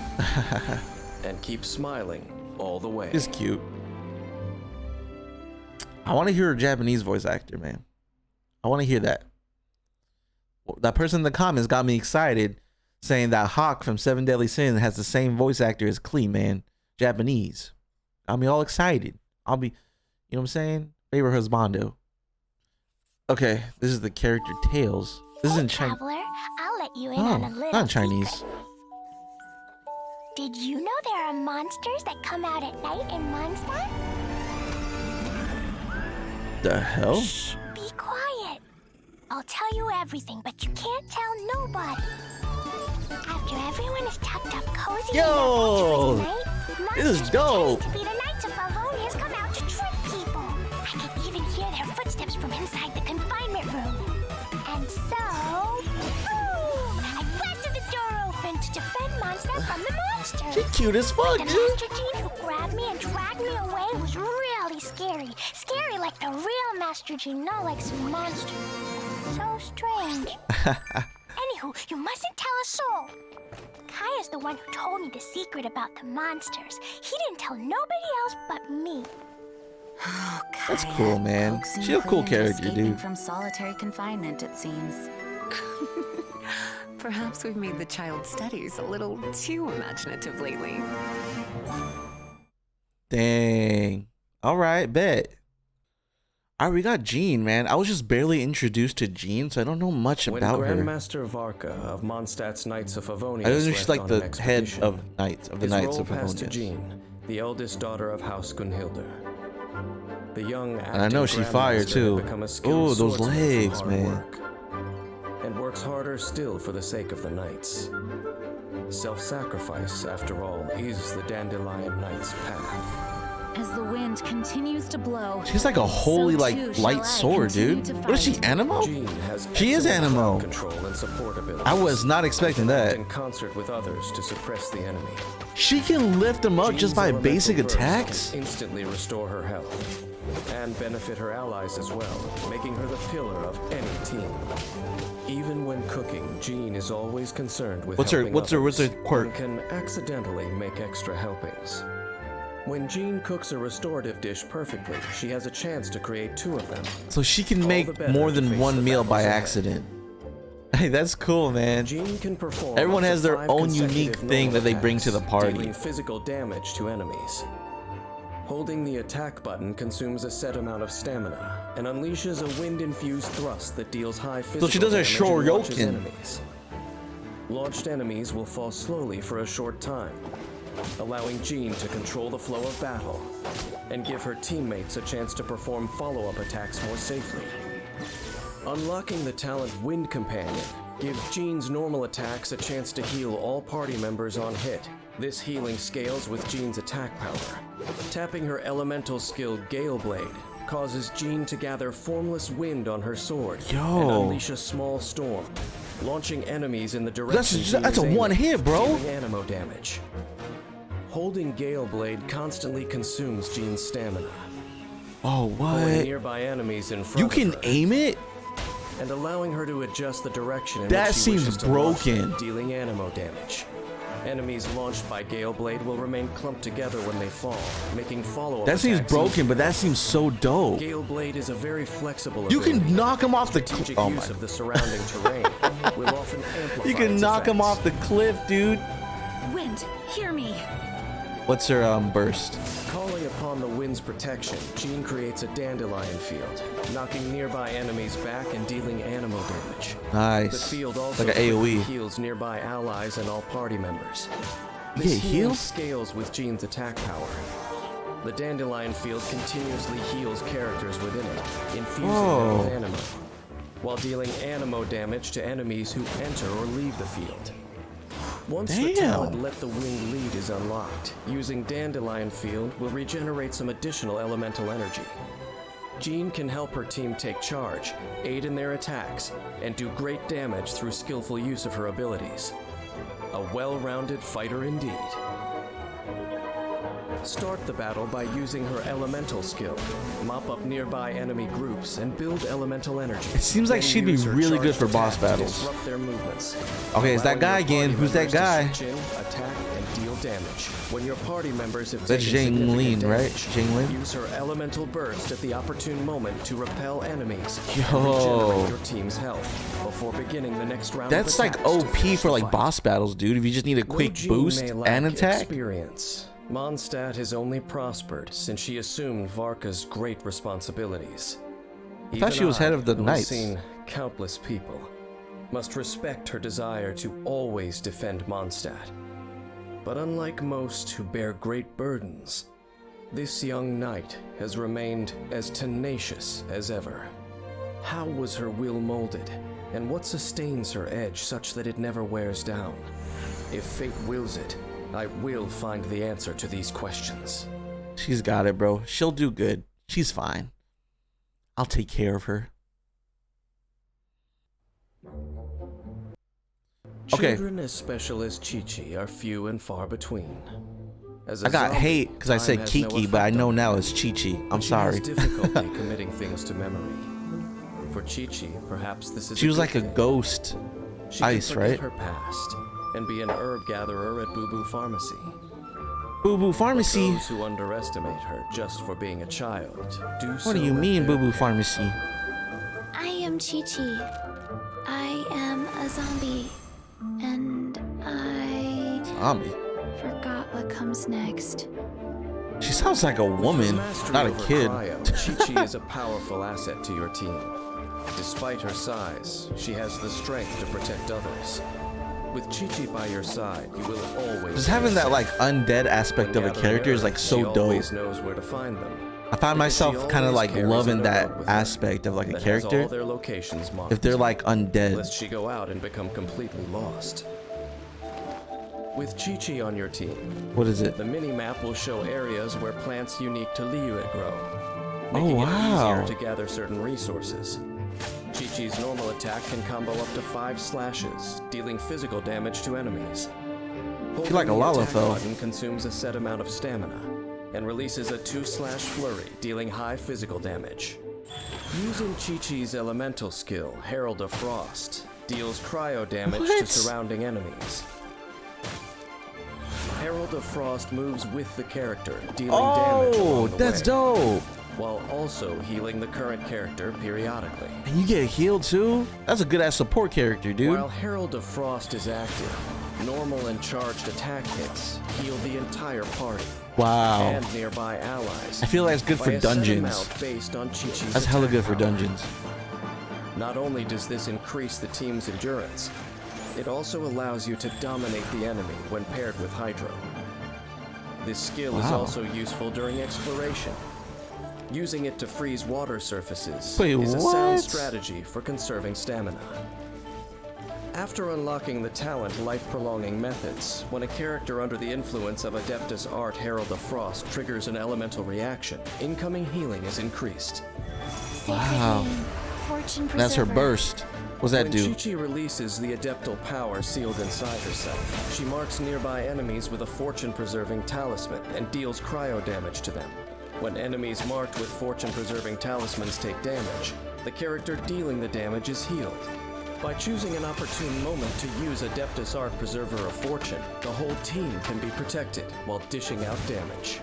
[SPEAKER 2] and keep smiling all the way.
[SPEAKER 1] It's cute. I want to hear a Japanese voice actor, man. I want to hear that. That person in the comments got me excited. saying that Hawk from Seven Deadly Sins has the same voice actor as Klee, man. Japanese. I'll be all excited. I'll be, you know what I'm saying? Favorite husbando. Okay, this is the character Tails. This is in Chinese.
[SPEAKER 5] Traveler, I'll let you in on a little
[SPEAKER 1] not Chinese.
[SPEAKER 5] secret. Did you know there are monsters that come out at night in Mondstadt?
[SPEAKER 1] The hell?
[SPEAKER 5] Shh, be quiet. I'll tell you everything, but you can't tell nobody. After everyone is tucked up cozy
[SPEAKER 1] Yo,
[SPEAKER 5] in their bedrooms at night,
[SPEAKER 1] this is
[SPEAKER 5] monsters
[SPEAKER 1] dope.
[SPEAKER 5] pretending to be the Knights of Favonius come out to trick people. I can even hear their footsteps from inside the confinement room. And so, boom! I blasted the door open to defend Mondstadt from the monsters.
[SPEAKER 1] She cute as fuck,
[SPEAKER 5] The
[SPEAKER 1] dude.
[SPEAKER 5] Master Gene who grabbed me and dragged me away was really scary. Scary like the real Master Gene, not like some monster. So strange. Anywho, you mustn't tell a soul. Kaya's the one who told me the secret about the monsters. He didn't tell nobody else but me.
[SPEAKER 3] Oh,
[SPEAKER 1] That's
[SPEAKER 3] Kaya,
[SPEAKER 1] cool, man.
[SPEAKER 3] coaxing
[SPEAKER 1] She a cool
[SPEAKER 3] Queen
[SPEAKER 1] character,
[SPEAKER 3] escaping
[SPEAKER 1] dude.
[SPEAKER 3] From solitary confinement, it seems. Perhaps we've made the child's studies a little too imaginative lately.
[SPEAKER 1] Dang. All right, bet. All right, we got Jean, man. I was just barely introduced to Jean, so I don't know much
[SPEAKER 2] When
[SPEAKER 1] about her.
[SPEAKER 2] Grandmaster Varka of Mondstadt's Knights of Favonius
[SPEAKER 1] I know she's
[SPEAKER 2] left
[SPEAKER 1] like
[SPEAKER 2] on
[SPEAKER 1] the
[SPEAKER 2] an
[SPEAKER 1] head
[SPEAKER 2] expedition,
[SPEAKER 1] of Knights of the
[SPEAKER 2] his
[SPEAKER 1] Knights
[SPEAKER 2] role
[SPEAKER 1] of
[SPEAKER 2] passed to
[SPEAKER 1] Favonius.
[SPEAKER 2] Jean, the eldest daughter of House Gunhildr. The young
[SPEAKER 1] And I know she fire too. Oh, those legs, man.
[SPEAKER 2] And works harder still for the sake of the knights. Self-sacrifice, after all, is the Dandelion Knight's path.
[SPEAKER 3] As the wind continues to blow,
[SPEAKER 1] She's like a holy,
[SPEAKER 3] so
[SPEAKER 1] like,
[SPEAKER 3] too shall
[SPEAKER 1] light
[SPEAKER 3] I
[SPEAKER 1] sword,
[SPEAKER 3] continue
[SPEAKER 1] dude.
[SPEAKER 3] to
[SPEAKER 1] What is she,
[SPEAKER 3] fight.
[SPEAKER 1] Animo?
[SPEAKER 2] Jean has
[SPEAKER 1] She is
[SPEAKER 2] excellent
[SPEAKER 1] Animo.
[SPEAKER 2] crowd control and support abilities.
[SPEAKER 1] I was not expecting that.
[SPEAKER 2] In concert with others to suppress the enemy.
[SPEAKER 1] She can lift them up just by
[SPEAKER 2] Jean's
[SPEAKER 1] basic
[SPEAKER 2] elemental burst
[SPEAKER 1] attacks?
[SPEAKER 2] can instantly restore her health and benefit her allies as well, making her the pillar of any team. Even when cooking, Jean is always concerned with
[SPEAKER 1] What's her
[SPEAKER 2] helping others
[SPEAKER 1] quirk?
[SPEAKER 2] and can accidentally make extra helpings. When Jean cooks a restorative dish perfectly, she has a chance to create 2 of them.
[SPEAKER 1] So she can
[SPEAKER 2] All the
[SPEAKER 1] make
[SPEAKER 2] better
[SPEAKER 1] more
[SPEAKER 2] to
[SPEAKER 1] than
[SPEAKER 2] face
[SPEAKER 1] one
[SPEAKER 2] the
[SPEAKER 1] meal by
[SPEAKER 2] battles ahead.
[SPEAKER 1] accident. Hey, that's cool, man.
[SPEAKER 2] Jean can perform
[SPEAKER 1] Everyone
[SPEAKER 2] up to
[SPEAKER 1] has their
[SPEAKER 2] 5
[SPEAKER 1] own unique
[SPEAKER 2] consecutive
[SPEAKER 1] thing that they
[SPEAKER 2] normal
[SPEAKER 1] bring to the
[SPEAKER 2] attacks,
[SPEAKER 1] party.
[SPEAKER 2] dealing physical damage to enemies. Holding the attack button consumes a set amount of stamina and unleashes a wind-infused thrust that deals high physical
[SPEAKER 1] she does a
[SPEAKER 2] damage and launches
[SPEAKER 1] shoryuken.
[SPEAKER 2] enemies. Launched enemies will fall slowly for a short time, allowing Jean to control the flow of battle and give her teammates a chance to perform follow-up attacks more safely. Unlocking the talent Wind Companion gives Jean's normal attacks a chance to heal all party members on hit. This healing scales with Jean's attack power. Tapping her elemental skill Gale Blade causes Jean to gather formless wind on her sword and
[SPEAKER 1] Yo.
[SPEAKER 2] unleash a small storm, launching enemies in the direction
[SPEAKER 1] That's a
[SPEAKER 2] Jean is
[SPEAKER 1] one
[SPEAKER 2] aiming,
[SPEAKER 1] hit, bro.
[SPEAKER 2] dealing animo damage. Holding Gale Blade constantly consumes Jean's stamina.
[SPEAKER 1] Oh,
[SPEAKER 2] Pulling
[SPEAKER 1] what?
[SPEAKER 2] nearby enemies in front
[SPEAKER 1] You
[SPEAKER 2] of
[SPEAKER 1] can
[SPEAKER 2] her
[SPEAKER 1] aim it?
[SPEAKER 2] and allowing her to adjust the direction in
[SPEAKER 1] That
[SPEAKER 2] which she
[SPEAKER 1] seems
[SPEAKER 2] wishes to launch them,
[SPEAKER 1] broken.
[SPEAKER 2] dealing animo damage. Enemies launched by Gale Blade will remain clumped together when they fall, making follow-up
[SPEAKER 1] That seems
[SPEAKER 2] attacks
[SPEAKER 1] broken,
[SPEAKER 2] easier.
[SPEAKER 1] but that seems so dope.
[SPEAKER 2] Gale Blade is a very flexible
[SPEAKER 1] You
[SPEAKER 2] ability.
[SPEAKER 1] can knock him off the
[SPEAKER 2] Strategic
[SPEAKER 1] oh my.
[SPEAKER 2] use of the surrounding terrain will often amplify
[SPEAKER 1] You can
[SPEAKER 2] its
[SPEAKER 1] knock him
[SPEAKER 2] effects.
[SPEAKER 1] off the cliff, dude.
[SPEAKER 3] Wind, hear me.
[SPEAKER 1] What's her burst?
[SPEAKER 2] Calling upon the wind's protection, Jean creates a dandelion field, knocking nearby enemies back and dealing animo damage. The
[SPEAKER 1] Nice.
[SPEAKER 2] field also
[SPEAKER 1] Like an
[SPEAKER 2] quickly
[SPEAKER 1] AoE.
[SPEAKER 2] heals nearby allies and all party members.
[SPEAKER 1] You
[SPEAKER 2] This
[SPEAKER 1] get
[SPEAKER 2] healing
[SPEAKER 1] healed?
[SPEAKER 2] scales with Jean's attack power. The dandelion field continuously heals characters within it, infusing them with
[SPEAKER 1] Whoa.
[SPEAKER 2] animo, while dealing animo damage to enemies who enter or leave the field. Once the
[SPEAKER 1] Damn.
[SPEAKER 2] talent Let the Wind Lead is unlocked, using Dandelion Field will regenerate some additional elemental energy. Jean can help her team take charge, aid in their attacks, and do great damage through skillful use of her abilities. A well-rounded fighter indeed. Start the battle by using her elemental skill. Mop up nearby enemy groups and build elemental energy.
[SPEAKER 1] It seems like
[SPEAKER 2] Then
[SPEAKER 1] she'd be
[SPEAKER 2] use her
[SPEAKER 1] really good
[SPEAKER 2] charged
[SPEAKER 1] for boss
[SPEAKER 2] attacks to
[SPEAKER 1] battles.
[SPEAKER 2] disrupt their movements.
[SPEAKER 1] Okay, it's that
[SPEAKER 2] allowing
[SPEAKER 1] guy
[SPEAKER 2] your
[SPEAKER 1] again.
[SPEAKER 2] party
[SPEAKER 1] Who's that
[SPEAKER 2] members to
[SPEAKER 1] guy?
[SPEAKER 2] switch in, attack, and deal damage. When your party members have
[SPEAKER 1] That's
[SPEAKER 2] taken significant
[SPEAKER 1] Zhang Lin, right?
[SPEAKER 2] damage,
[SPEAKER 1] Zhang Lin?
[SPEAKER 2] use her elemental burst at the opportune moment to repel enemies and
[SPEAKER 1] Yo.
[SPEAKER 2] regenerate your team's health before beginning the next round.
[SPEAKER 1] That's
[SPEAKER 2] of
[SPEAKER 1] like
[SPEAKER 2] attacks to
[SPEAKER 1] OP
[SPEAKER 2] finish
[SPEAKER 1] for
[SPEAKER 2] the
[SPEAKER 1] like
[SPEAKER 2] fight.
[SPEAKER 1] boss battles, dude. If you just need a quick
[SPEAKER 2] Wu Jing
[SPEAKER 1] boost
[SPEAKER 2] may lack
[SPEAKER 1] and attack.
[SPEAKER 2] experience. Mondstadt has only prospered since she assumed Varka's great responsibilities.
[SPEAKER 1] I thought she was head of the
[SPEAKER 2] who has
[SPEAKER 1] Knights.
[SPEAKER 2] seen countless people, must respect her desire to always defend Mondstadt. But unlike most who bear great burdens, this young knight has remained as tenacious as ever. How was her will molded, and what sustains her edge such that it never wears down? If fate wills it, I will find the answer to these questions.
[SPEAKER 1] She's got it, bro. She'll do good. She's fine. I'll take care of her. Okay.
[SPEAKER 2] Children as special as Chi-Chi are few and far between. As a
[SPEAKER 1] I got
[SPEAKER 2] zombie,
[SPEAKER 1] hate because I
[SPEAKER 2] time
[SPEAKER 1] said
[SPEAKER 2] has no
[SPEAKER 1] Kiki, but I
[SPEAKER 2] effect
[SPEAKER 1] know
[SPEAKER 2] on
[SPEAKER 1] now
[SPEAKER 2] her.
[SPEAKER 1] it's Chi-Chi. I'm
[SPEAKER 2] She
[SPEAKER 1] sorry.
[SPEAKER 2] has difficulty committing things to memory. For Chi-Chi, perhaps this is
[SPEAKER 1] She was
[SPEAKER 2] good
[SPEAKER 1] like a
[SPEAKER 2] thing.
[SPEAKER 1] ghost.
[SPEAKER 2] She
[SPEAKER 1] Ice,
[SPEAKER 2] can forget
[SPEAKER 1] right?
[SPEAKER 2] her past and be an herb gatherer at Boo Boo Pharmacy.
[SPEAKER 1] Boo Boo Pharmacy.
[SPEAKER 2] Those who underestimate her just for being a child do so
[SPEAKER 1] What do you
[SPEAKER 2] at
[SPEAKER 1] mean,
[SPEAKER 2] their
[SPEAKER 1] Boo Boo
[SPEAKER 2] peril.
[SPEAKER 1] Pharmacy?
[SPEAKER 5] I am Chi-Chi. I am a zombie. And I
[SPEAKER 1] Zombie.
[SPEAKER 5] forgot what comes next.
[SPEAKER 1] She sounds like a
[SPEAKER 2] With her
[SPEAKER 1] woman,
[SPEAKER 2] mastery
[SPEAKER 1] not a
[SPEAKER 2] over
[SPEAKER 1] kid.
[SPEAKER 2] cryo, Chi-Chi is a powerful asset to your team. Despite her size, she has the strength to protect others. With Chi-Chi by your side, you will always
[SPEAKER 1] Just
[SPEAKER 2] feel
[SPEAKER 1] having that
[SPEAKER 2] safe.
[SPEAKER 1] like undead aspect
[SPEAKER 2] When
[SPEAKER 1] of a
[SPEAKER 2] gathering
[SPEAKER 1] character is like
[SPEAKER 2] herbs,
[SPEAKER 1] so
[SPEAKER 2] she
[SPEAKER 1] dope.
[SPEAKER 2] always knows where to find them.
[SPEAKER 1] I find
[SPEAKER 2] because she
[SPEAKER 1] myself kind of
[SPEAKER 2] always
[SPEAKER 1] like
[SPEAKER 2] carries a
[SPEAKER 1] loving that
[SPEAKER 2] notebook with her
[SPEAKER 1] aspect of like a
[SPEAKER 2] that has all
[SPEAKER 1] character.
[SPEAKER 2] their locations marked,
[SPEAKER 1] If they're like undead.
[SPEAKER 2] lest she go out and become completely lost. With Chi-Chi on your team,
[SPEAKER 1] What is it?
[SPEAKER 2] the mini-map will show areas where plants unique to Liyue grow,
[SPEAKER 1] Oh,
[SPEAKER 2] making
[SPEAKER 1] wow.
[SPEAKER 2] it easier to gather certain resources. Chi-Chi's normal attack can combo up to 5 slashes, dealing physical damage to enemies. Holding
[SPEAKER 1] like a
[SPEAKER 2] the
[SPEAKER 1] Lala,
[SPEAKER 2] attack
[SPEAKER 1] though.
[SPEAKER 2] button consumes a set amount of stamina, and releases a 2-slash flurry, dealing high physical damage. Using Chi-Chi's elemental skill, Herald of Frost, deals cryo damage to
[SPEAKER 1] What?
[SPEAKER 2] surrounding enemies. Herald of Frost moves with the character, dealing damage
[SPEAKER 1] Oh,
[SPEAKER 2] along the
[SPEAKER 1] that's
[SPEAKER 2] way,
[SPEAKER 1] dope.
[SPEAKER 2] while also healing the current character periodically.
[SPEAKER 1] And you get healed too? That's a good ass support character, dude.
[SPEAKER 2] While Herald of Frost is active, normal and charged attack hits heal the entire party
[SPEAKER 1] Wow.
[SPEAKER 2] and nearby allies.
[SPEAKER 1] I feel like it's good
[SPEAKER 2] by
[SPEAKER 1] for
[SPEAKER 2] a set
[SPEAKER 1] dungeons.
[SPEAKER 2] amount based on Chi-Chi's
[SPEAKER 1] That's hella
[SPEAKER 2] attack
[SPEAKER 1] good for
[SPEAKER 2] power.
[SPEAKER 1] dungeons.
[SPEAKER 2] Not only does this increase the team's endurance, it also allows you to dominate the enemy when paired with Hydro. This skill is
[SPEAKER 1] Wow.
[SPEAKER 2] also useful during exploration. Using it to freeze water surfaces
[SPEAKER 1] Wait,
[SPEAKER 2] is a sound
[SPEAKER 1] what?
[SPEAKER 2] strategy for conserving stamina. After unlocking the talent Life-Prolonging Methods, when a character under the influence of Adeptus Art Herald of Frost triggers an elemental reaction, incoming healing is increased.
[SPEAKER 5] Sacred
[SPEAKER 1] Wow.
[SPEAKER 5] name, Fortune
[SPEAKER 1] That's her
[SPEAKER 5] Preserver.
[SPEAKER 1] burst. What's that
[SPEAKER 2] When
[SPEAKER 1] do?
[SPEAKER 2] Chi-Chi releases the adeptal power sealed inside herself, she marks nearby enemies with a fortune-preserving talisman and deals cryo damage to them. When enemies marked with fortune-preserving talismans take damage, the character dealing the damage is healed. By choosing an opportune moment to use Adeptus Art Preserver of Fortune, the whole team can be protected while dishing out damage.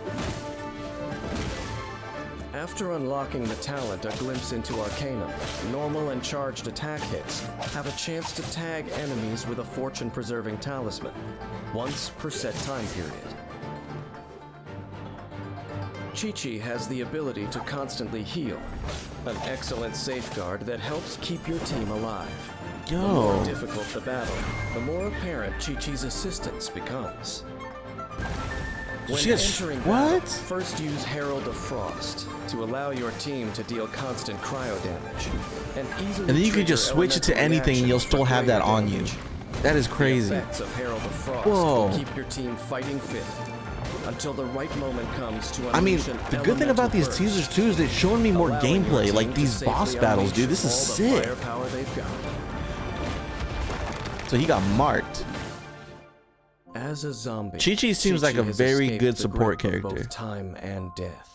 [SPEAKER 2] After unlocking the talent A Glimpse into Arcanum, normal and charged attack hits have a chance to tag enemies with a fortune-preserving talisman, once per set time period. Chi-Chi has the ability to constantly heal, an excellent safeguard that helps keep your team alive. The more
[SPEAKER 1] Yo.
[SPEAKER 2] difficult the battle, the more apparent Chi-Chi's assistance becomes. When
[SPEAKER 1] She has-
[SPEAKER 2] entering
[SPEAKER 1] what?
[SPEAKER 2] battle, first use Herald of Frost to allow your team to deal constant cryo damage, and easily
[SPEAKER 1] And then you can
[SPEAKER 2] trigger
[SPEAKER 1] just switch it to
[SPEAKER 2] elemental
[SPEAKER 1] anything and you'll
[SPEAKER 2] reactions
[SPEAKER 1] still
[SPEAKER 2] for
[SPEAKER 1] have that
[SPEAKER 2] greater
[SPEAKER 1] on you.
[SPEAKER 2] damage.
[SPEAKER 1] That is
[SPEAKER 2] The
[SPEAKER 1] crazy.
[SPEAKER 2] effects of Herald of Frost
[SPEAKER 1] Whoa.
[SPEAKER 2] will keep your team fighting fit until the right moment comes to
[SPEAKER 1] I mean,
[SPEAKER 2] unleash an
[SPEAKER 1] the good thing about these
[SPEAKER 2] elemental burst,
[SPEAKER 1] teasers too is they're showing me more
[SPEAKER 2] allowing your
[SPEAKER 1] gameplay,
[SPEAKER 2] team
[SPEAKER 1] like
[SPEAKER 2] to
[SPEAKER 1] these
[SPEAKER 2] safely
[SPEAKER 1] boss battles, dude. This is
[SPEAKER 2] unleash all the
[SPEAKER 1] sick.
[SPEAKER 2] firepower they've got.
[SPEAKER 1] So he got marked.
[SPEAKER 2] As a zombie,
[SPEAKER 1] Chi-Chi seems like a
[SPEAKER 2] has
[SPEAKER 1] very
[SPEAKER 2] escaped
[SPEAKER 1] good
[SPEAKER 2] the
[SPEAKER 1] support
[SPEAKER 2] grip of
[SPEAKER 1] character.
[SPEAKER 2] both time and death.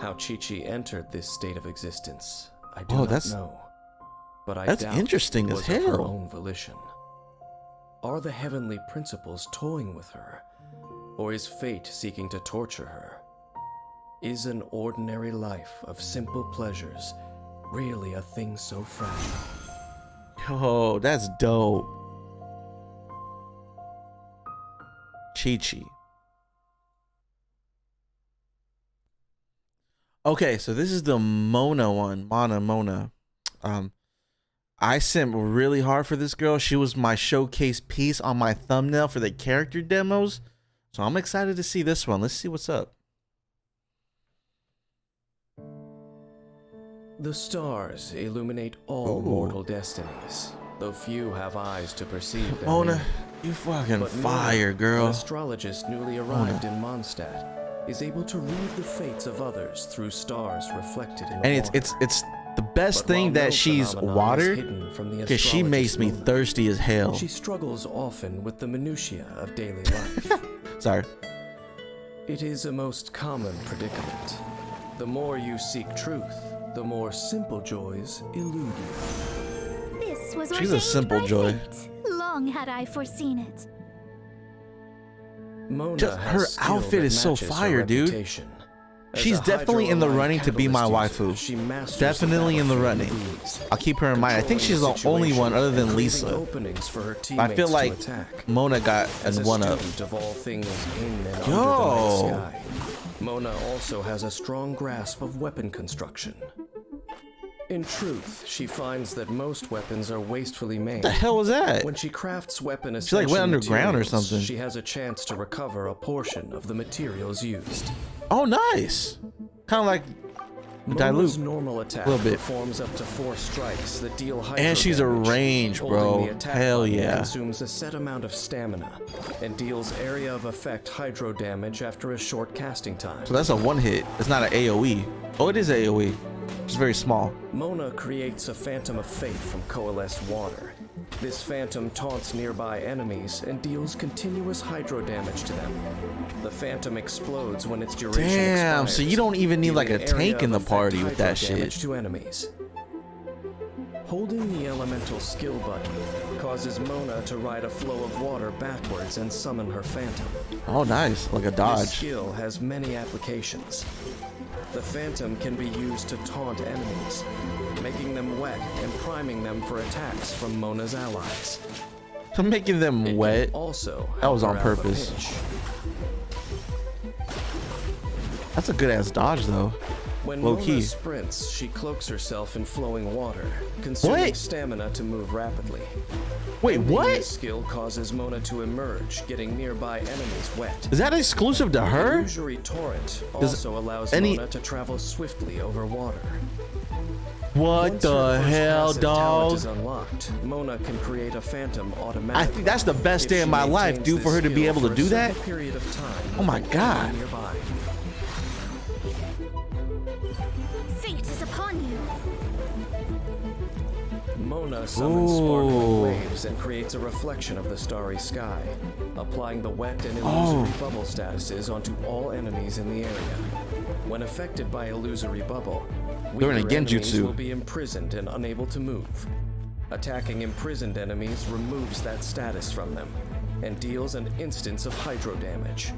[SPEAKER 2] How Chi-Chi entered this state of existence, I do
[SPEAKER 1] Oh,
[SPEAKER 2] not
[SPEAKER 1] that's-
[SPEAKER 2] know. But I
[SPEAKER 1] that's
[SPEAKER 2] doubt
[SPEAKER 1] interesting
[SPEAKER 2] it
[SPEAKER 1] as
[SPEAKER 2] was of her
[SPEAKER 1] hell.
[SPEAKER 2] own volition. Are the heavenly principles toying with her or is fate seeking to torture her? Is an ordinary life of simple pleasures really a thing so fragile?
[SPEAKER 1] Yo, that's dope. Chi-Chi. Okay, so this is the Mona one. Mona. I simped really hard for this girl. She was my showcase piece on my thumbnail for the character demos. So I'm excited to see this one. Let's see what's up.
[SPEAKER 2] The stars illuminate all mortal destinies, though few have eyes to perceive them.
[SPEAKER 1] Mona, you fucking
[SPEAKER 2] But
[SPEAKER 1] fire,
[SPEAKER 2] Mona,
[SPEAKER 1] girl.
[SPEAKER 2] an astrologist newly arrived in Mondstadt, is able to read the fates of others through stars reflected in
[SPEAKER 1] And
[SPEAKER 2] water.
[SPEAKER 1] it's the best
[SPEAKER 2] But
[SPEAKER 1] thing
[SPEAKER 2] while
[SPEAKER 1] that
[SPEAKER 2] no
[SPEAKER 1] she's
[SPEAKER 2] phenomenon is
[SPEAKER 1] water,
[SPEAKER 2] hidden from the
[SPEAKER 1] because she makes me
[SPEAKER 2] astrologist's
[SPEAKER 1] thirsty as hell.
[SPEAKER 2] She struggles often with the minutiae of daily life.
[SPEAKER 1] Sorry.
[SPEAKER 2] It is a most common predicament. The more you seek truth, the more simple joys elude you.
[SPEAKER 5] This was
[SPEAKER 1] She's a
[SPEAKER 5] ordained
[SPEAKER 1] simple
[SPEAKER 5] by
[SPEAKER 1] joy.
[SPEAKER 5] fate. Long had I foreseen it.
[SPEAKER 2] Mona
[SPEAKER 1] Just
[SPEAKER 2] has
[SPEAKER 1] her
[SPEAKER 2] skill
[SPEAKER 1] outfit
[SPEAKER 2] that
[SPEAKER 1] is so
[SPEAKER 2] matches her
[SPEAKER 1] fire, dude.
[SPEAKER 2] reputation. As
[SPEAKER 1] She's
[SPEAKER 2] a
[SPEAKER 1] definitely in the
[SPEAKER 2] hydroalign
[SPEAKER 1] running to be my
[SPEAKER 2] catalyst
[SPEAKER 1] waifu.
[SPEAKER 2] user, she masters
[SPEAKER 1] Definitely in the
[SPEAKER 2] battlefield
[SPEAKER 1] running.
[SPEAKER 2] with ease,
[SPEAKER 1] I'll keep her in mind. I think she's the
[SPEAKER 2] controlling
[SPEAKER 1] only one other than
[SPEAKER 2] and
[SPEAKER 1] Lisa.
[SPEAKER 2] creating openings for her
[SPEAKER 1] I
[SPEAKER 2] teammates
[SPEAKER 1] feel like
[SPEAKER 2] to attack.
[SPEAKER 1] Mona got
[SPEAKER 2] As
[SPEAKER 1] an
[SPEAKER 2] a
[SPEAKER 1] one up.
[SPEAKER 2] student of all things in and
[SPEAKER 1] Yo.
[SPEAKER 2] under the night sky, Mona also has a strong grasp of weapon construction. In truth, she finds that most weapons are wastefully made.
[SPEAKER 1] What the hell was that?
[SPEAKER 2] When she crafts weapon
[SPEAKER 1] like,
[SPEAKER 2] essential
[SPEAKER 1] went underground or
[SPEAKER 2] materials,
[SPEAKER 1] something.
[SPEAKER 2] she has a chance to recover a portion of the materials used.
[SPEAKER 1] Oh, nice. Kind of like
[SPEAKER 2] Mona's
[SPEAKER 1] dilute.
[SPEAKER 2] normal attack
[SPEAKER 1] Little bit.
[SPEAKER 2] performs up to 4 strikes that deal hydro
[SPEAKER 1] And she's a
[SPEAKER 2] damage.
[SPEAKER 1] range,
[SPEAKER 2] Holding
[SPEAKER 1] bro.
[SPEAKER 2] the attack
[SPEAKER 1] Hell
[SPEAKER 2] button
[SPEAKER 1] yeah.
[SPEAKER 2] consumes a set amount of stamina and deals area of effect hydro damage after a short casting time.
[SPEAKER 1] So that's a one hit. It's not an AoE. Oh, it is AoE. It's very small.
[SPEAKER 2] Mona creates a phantom of fate from coalesced water. This phantom taunts nearby enemies and deals continuous hydro damage to them. The phantom explodes when its duration
[SPEAKER 1] Damn,
[SPEAKER 2] expires,
[SPEAKER 1] so you don't even need like a
[SPEAKER 2] dealing
[SPEAKER 1] tank
[SPEAKER 2] area
[SPEAKER 1] in the
[SPEAKER 2] of effect
[SPEAKER 1] party with that
[SPEAKER 2] hydro damage
[SPEAKER 1] shit.
[SPEAKER 2] to enemies. Holding the elemental skill button causes Mona to ride a flow of water backwards and summon her phantom.
[SPEAKER 1] Oh, nice. Like a
[SPEAKER 2] This
[SPEAKER 1] dodge.
[SPEAKER 2] skill has many applications. The phantom can be used to taunt enemies, making them wet and priming them for attacks from Mona's allies.
[SPEAKER 1] I'm making them
[SPEAKER 2] It can
[SPEAKER 1] wet.
[SPEAKER 2] also
[SPEAKER 1] That was
[SPEAKER 2] help
[SPEAKER 1] on
[SPEAKER 2] her out of a
[SPEAKER 1] purpose.
[SPEAKER 2] pinch.
[SPEAKER 1] That's a good ass dodge though.
[SPEAKER 2] When
[SPEAKER 1] Low
[SPEAKER 2] Mona
[SPEAKER 1] key.
[SPEAKER 2] sprints, she cloaks herself in flowing water, consuming
[SPEAKER 1] What?
[SPEAKER 2] stamina to move rapidly.
[SPEAKER 1] Wait,
[SPEAKER 2] This
[SPEAKER 1] what?
[SPEAKER 2] skill causes Mona to emerge, getting nearby enemies wet.
[SPEAKER 1] Is that exclusive to her?
[SPEAKER 2] Illusory torrent
[SPEAKER 1] Does
[SPEAKER 2] also allows
[SPEAKER 1] any-
[SPEAKER 2] Mona to travel swiftly over water.
[SPEAKER 1] What
[SPEAKER 2] Once
[SPEAKER 1] the
[SPEAKER 2] her first
[SPEAKER 1] hell,
[SPEAKER 2] passive talent
[SPEAKER 1] dog?
[SPEAKER 2] is unlocked, Mona can create a phantom automatically.
[SPEAKER 1] I think that's the best
[SPEAKER 2] if
[SPEAKER 1] day
[SPEAKER 2] she
[SPEAKER 1] of my life,
[SPEAKER 2] maintains
[SPEAKER 1] dude, for
[SPEAKER 2] this
[SPEAKER 1] her to be
[SPEAKER 2] skill
[SPEAKER 1] able to
[SPEAKER 2] for a
[SPEAKER 1] do that.
[SPEAKER 2] certain period of time
[SPEAKER 1] Oh my
[SPEAKER 2] with an
[SPEAKER 1] God.
[SPEAKER 2] enemy nearby.
[SPEAKER 5] Fate is upon you.
[SPEAKER 2] Mona summons sparkling
[SPEAKER 1] Ooh.
[SPEAKER 2] waves and creates a reflection of the starry sky, applying the wet and illusory bubble statuses onto all enemies in the area. When affected by illusory bubble,
[SPEAKER 1] They're in a
[SPEAKER 2] weaker enemies
[SPEAKER 1] genjutsu.
[SPEAKER 2] will be imprisoned and unable to move. Attacking imprisoned enemies removes that status from them and deals an instance of hydro damage.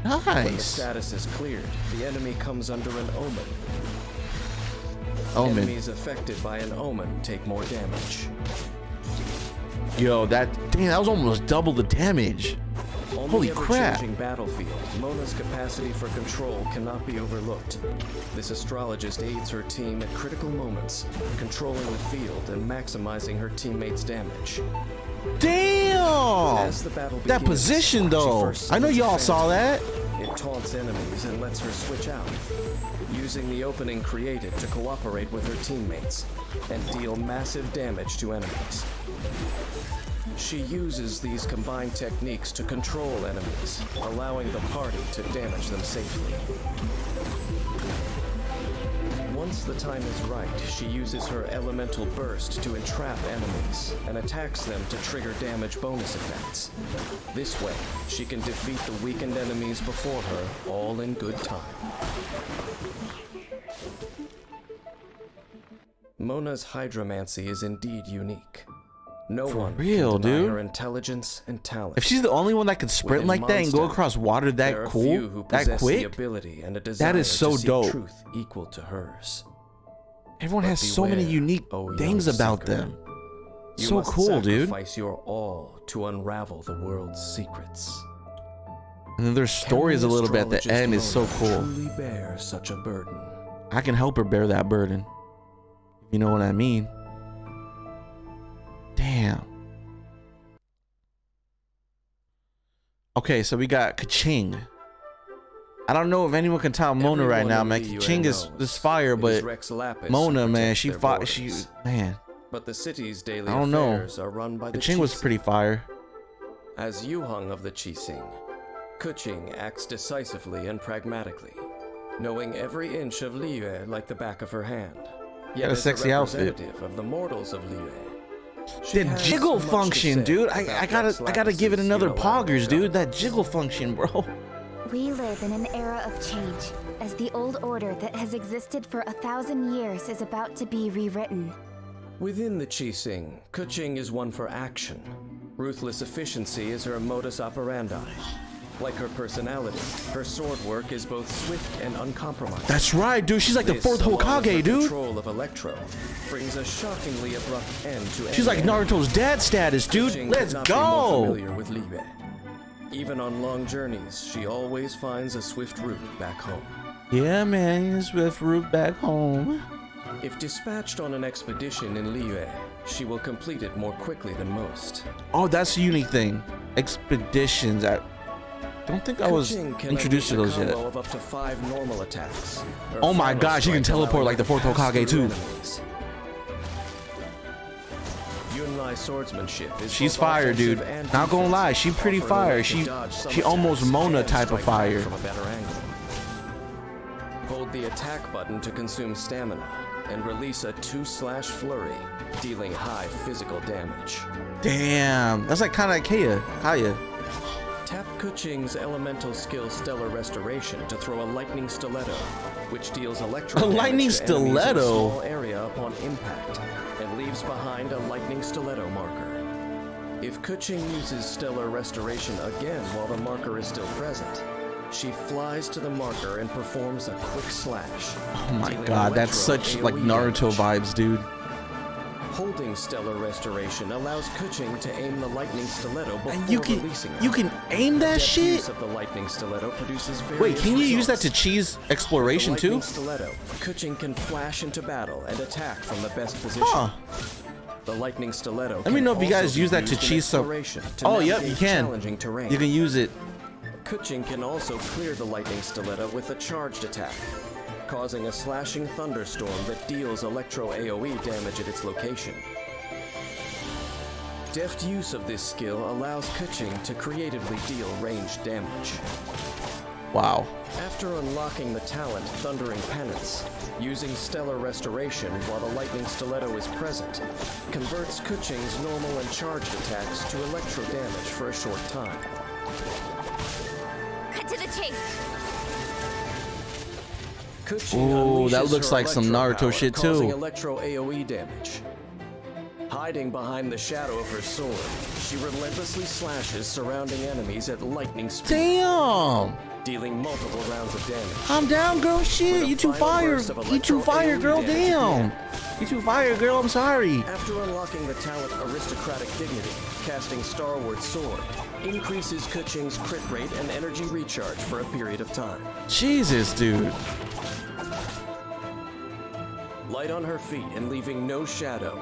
[SPEAKER 2] When the
[SPEAKER 1] Nice.
[SPEAKER 2] status is cleared, the enemy comes under an omen.
[SPEAKER 1] Omen.
[SPEAKER 2] Enemies affected by an omen take more damage.
[SPEAKER 1] Yo, that was almost double the damage.
[SPEAKER 2] On
[SPEAKER 1] Holy
[SPEAKER 2] the
[SPEAKER 1] crap.
[SPEAKER 2] ever-changing battlefield, Mona's capacity for control cannot be overlooked. This astrologist aids her team at critical moments, controlling the field and maximizing her teammates' damage.
[SPEAKER 1] Damn!
[SPEAKER 2] As the battle
[SPEAKER 1] That
[SPEAKER 2] begins,
[SPEAKER 1] position
[SPEAKER 2] she
[SPEAKER 1] though.
[SPEAKER 2] first
[SPEAKER 1] I know
[SPEAKER 2] summons a
[SPEAKER 1] y'all saw that.
[SPEAKER 2] phantom. It taunts enemies and lets her switch out, using the opening created to cooperate with her teammates and deal massive damage to enemies. She uses these combined techniques to control enemies, allowing the party to damage them safely. Once the time is right, she uses her elemental burst to entrap enemies and attacks them to trigger damage bonus effects. This way, she can defeat the weakened enemies before her all in good time. Mona's hydromancy is indeed unique. No one
[SPEAKER 1] real,
[SPEAKER 2] can deny
[SPEAKER 1] dude.
[SPEAKER 2] her intelligence and talent.
[SPEAKER 1] If she's the only one that can sprint
[SPEAKER 2] Within
[SPEAKER 1] like that and go
[SPEAKER 2] Mondstadt,
[SPEAKER 1] across water
[SPEAKER 2] there
[SPEAKER 1] that
[SPEAKER 2] are
[SPEAKER 1] cool,
[SPEAKER 2] few who
[SPEAKER 1] that
[SPEAKER 2] possess the
[SPEAKER 1] quick,
[SPEAKER 2] ability and a desire
[SPEAKER 1] that is so
[SPEAKER 2] to seek
[SPEAKER 1] dope.
[SPEAKER 2] truth equal to hers.
[SPEAKER 1] Everyone
[SPEAKER 2] But
[SPEAKER 1] has so many
[SPEAKER 2] beware,
[SPEAKER 1] unique
[SPEAKER 2] O young
[SPEAKER 1] things about
[SPEAKER 2] seeker.
[SPEAKER 1] them.
[SPEAKER 2] You
[SPEAKER 1] So
[SPEAKER 2] must
[SPEAKER 1] cool, dude.
[SPEAKER 2] sacrifice your all to unravel the world's secrets.
[SPEAKER 1] And then there's stories a little bit at the
[SPEAKER 2] Astrologist
[SPEAKER 1] end is so
[SPEAKER 2] Mona
[SPEAKER 1] cool.
[SPEAKER 2] Truly bear such a burden.
[SPEAKER 1] I can help her bear that burden. You know what I mean? Damn. Okay, so we got Kaching. I don't know if anyone can tell Mona right
[SPEAKER 2] Everyone
[SPEAKER 1] now,
[SPEAKER 2] in
[SPEAKER 1] man.
[SPEAKER 2] Liyue
[SPEAKER 1] Kaching is
[SPEAKER 2] knows
[SPEAKER 1] fire,
[SPEAKER 2] it
[SPEAKER 1] but
[SPEAKER 2] is Rex Lapis
[SPEAKER 1] Mona,
[SPEAKER 2] who
[SPEAKER 1] man,
[SPEAKER 2] protects
[SPEAKER 1] she
[SPEAKER 2] their
[SPEAKER 1] fought.
[SPEAKER 2] borders.
[SPEAKER 1] She, man,
[SPEAKER 2] But the city's daily
[SPEAKER 1] I don't know.
[SPEAKER 2] affairs are run by the
[SPEAKER 1] Kaching was
[SPEAKER 2] Qixing.
[SPEAKER 1] pretty fire.
[SPEAKER 2] As Yuheng of the Qixing, Kuching acts decisively and pragmatically, knowing every inch of Liyue like the back of her hand. Yet
[SPEAKER 1] Got a
[SPEAKER 2] as
[SPEAKER 1] sexy outfit.
[SPEAKER 2] representative of the mortals of Liyue, she
[SPEAKER 1] The
[SPEAKER 2] has
[SPEAKER 1] jiggle
[SPEAKER 2] much to
[SPEAKER 1] function,
[SPEAKER 2] say
[SPEAKER 1] dude.
[SPEAKER 2] about
[SPEAKER 1] I
[SPEAKER 2] Rex
[SPEAKER 1] gotta give it
[SPEAKER 2] Lapis's
[SPEAKER 1] another
[SPEAKER 2] unilateral
[SPEAKER 1] poggers, dude. That
[SPEAKER 2] governance.
[SPEAKER 1] jiggle function, bro.
[SPEAKER 6] We live in an era of change, as the old order that has existed for 1,000 years is about to be rewritten.
[SPEAKER 2] Within the Qixing, Kuching is one for action. Ruthless efficiency is her modus operandi. Like her personality, her sword work is both swift and uncompromised.
[SPEAKER 1] That's right, dude. She's like the
[SPEAKER 2] This,
[SPEAKER 1] fourth
[SPEAKER 2] along with
[SPEAKER 1] Hokage,
[SPEAKER 2] her
[SPEAKER 1] dude.
[SPEAKER 2] Control of Electro brings a shockingly abrupt end to
[SPEAKER 1] She's like
[SPEAKER 2] any
[SPEAKER 1] Naruto's dad status, dude.
[SPEAKER 2] Kuching
[SPEAKER 1] Let's
[SPEAKER 2] could not be more
[SPEAKER 1] go.
[SPEAKER 2] familiar with Liyue. Even on long journeys, she always finds a swift route back home.
[SPEAKER 1] Yeah, man. Swift route back home.
[SPEAKER 2] If dispatched on an expedition in Liyue, she will complete it more quickly than most.
[SPEAKER 1] Oh, that's a unique thing. Expeditions. I don't think I was
[SPEAKER 2] Kuching can
[SPEAKER 1] introduced to
[SPEAKER 2] unleash
[SPEAKER 1] those
[SPEAKER 2] a
[SPEAKER 1] yet.
[SPEAKER 2] combo of up to 5 normal attacks. Her
[SPEAKER 1] Oh my
[SPEAKER 2] final
[SPEAKER 1] gosh, you can
[SPEAKER 2] strike
[SPEAKER 1] teleport
[SPEAKER 2] allowing
[SPEAKER 1] like the
[SPEAKER 2] her to
[SPEAKER 1] fourth
[SPEAKER 2] pass
[SPEAKER 1] Hokage
[SPEAKER 2] through
[SPEAKER 1] too.
[SPEAKER 2] enemies. Yunlai swordsmanship is
[SPEAKER 1] She's
[SPEAKER 2] both
[SPEAKER 1] fire,
[SPEAKER 2] offensive
[SPEAKER 1] dude.
[SPEAKER 2] and
[SPEAKER 1] Not gonna lie, she
[SPEAKER 2] defensive,
[SPEAKER 1] pretty
[SPEAKER 2] offering a
[SPEAKER 1] fire.
[SPEAKER 2] way to
[SPEAKER 1] She
[SPEAKER 2] dodge some
[SPEAKER 1] almost
[SPEAKER 2] attacks
[SPEAKER 1] Mona
[SPEAKER 2] and
[SPEAKER 1] type of
[SPEAKER 2] strike back
[SPEAKER 1] fire.
[SPEAKER 2] from a better angle. Hold the attack button to consume stamina and release a 2/ flurry, dealing high physical damage.
[SPEAKER 1] Damn, that's like kind of Kaya.
[SPEAKER 2] Tap Kuching's elemental skill Stellar Restoration to throw a lightning stiletto, which deals electro
[SPEAKER 1] A
[SPEAKER 2] damage
[SPEAKER 1] lightning
[SPEAKER 2] to enemies in a
[SPEAKER 1] stiletto?
[SPEAKER 2] small area upon impact, and leaves behind a lightning stiletto marker. If Kuching uses Stellar Restoration again while the marker is still present, she flies to the marker and performs a quick slash.
[SPEAKER 1] Oh my
[SPEAKER 2] dealing
[SPEAKER 1] god, that's
[SPEAKER 2] electro
[SPEAKER 1] such like
[SPEAKER 2] AoE
[SPEAKER 1] Naruto
[SPEAKER 2] damage.
[SPEAKER 1] vibes, dude.
[SPEAKER 2] Holding Stellar Restoration allows Kuching to aim the lightning stiletto before
[SPEAKER 1] And you
[SPEAKER 2] releasing it.
[SPEAKER 1] can aim that
[SPEAKER 2] Depth
[SPEAKER 1] shit.
[SPEAKER 2] use of the lightning stiletto produces
[SPEAKER 1] Wait,
[SPEAKER 2] various
[SPEAKER 1] can you use that to
[SPEAKER 2] results.
[SPEAKER 1] cheese
[SPEAKER 2] With
[SPEAKER 1] exploration
[SPEAKER 2] the
[SPEAKER 1] too?
[SPEAKER 2] lightning stiletto, Kuching can flash into battle and attack from the best position.
[SPEAKER 1] Huh.
[SPEAKER 2] The lightning stiletto.
[SPEAKER 1] Let me
[SPEAKER 2] can
[SPEAKER 1] know if you
[SPEAKER 2] also
[SPEAKER 1] guys
[SPEAKER 2] be
[SPEAKER 1] use that to
[SPEAKER 2] used in
[SPEAKER 1] cheese some.
[SPEAKER 2] exploration to
[SPEAKER 1] Oh, yep,
[SPEAKER 2] navigate
[SPEAKER 1] you can.
[SPEAKER 2] Challenging terrain.
[SPEAKER 1] You can use it.
[SPEAKER 2] Kuching can also clear the lightning stiletto with a charged attack, causing a slashing thunderstorm that deals electro AoE damage at its location. Deft use of this skill allows Kuching to creatively deal ranged damage.
[SPEAKER 1] Wow.
[SPEAKER 2] After unlocking the talent Thundering Penance, using Stellar Restoration while the Lightning Stiletto is present, converts Kuching's normal and charged attacks to electro damage for a short time.
[SPEAKER 6] Cut to the chase.
[SPEAKER 2] Kuching
[SPEAKER 1] Ooh, that
[SPEAKER 2] unleashes
[SPEAKER 1] looks
[SPEAKER 2] her
[SPEAKER 1] like some
[SPEAKER 2] electro
[SPEAKER 1] Naruto
[SPEAKER 2] power,
[SPEAKER 1] shit,
[SPEAKER 2] causing
[SPEAKER 1] too.
[SPEAKER 2] electro AoE damage. Hiding behind the shadow of her sword, she relentlessly slashes surrounding enemies at lightning speed,
[SPEAKER 1] Damn.
[SPEAKER 2] dealing multiple rounds of damage.
[SPEAKER 1] Calm down, girl. Shit,
[SPEAKER 2] With a
[SPEAKER 1] you too
[SPEAKER 2] final
[SPEAKER 1] fire.
[SPEAKER 2] burst of
[SPEAKER 1] You too
[SPEAKER 2] electro
[SPEAKER 1] fire,
[SPEAKER 2] AoE
[SPEAKER 1] girl.
[SPEAKER 2] damage at the
[SPEAKER 1] Damn.
[SPEAKER 2] end.
[SPEAKER 1] You too fire, girl. I'm sorry.
[SPEAKER 2] After unlocking the talent Aristocratic Dignity, casting Starward Sword increases Kuching's crit rate and energy recharge for a period of time.
[SPEAKER 1] Jesus, dude.
[SPEAKER 2] Light on her feet and leaving no shadow,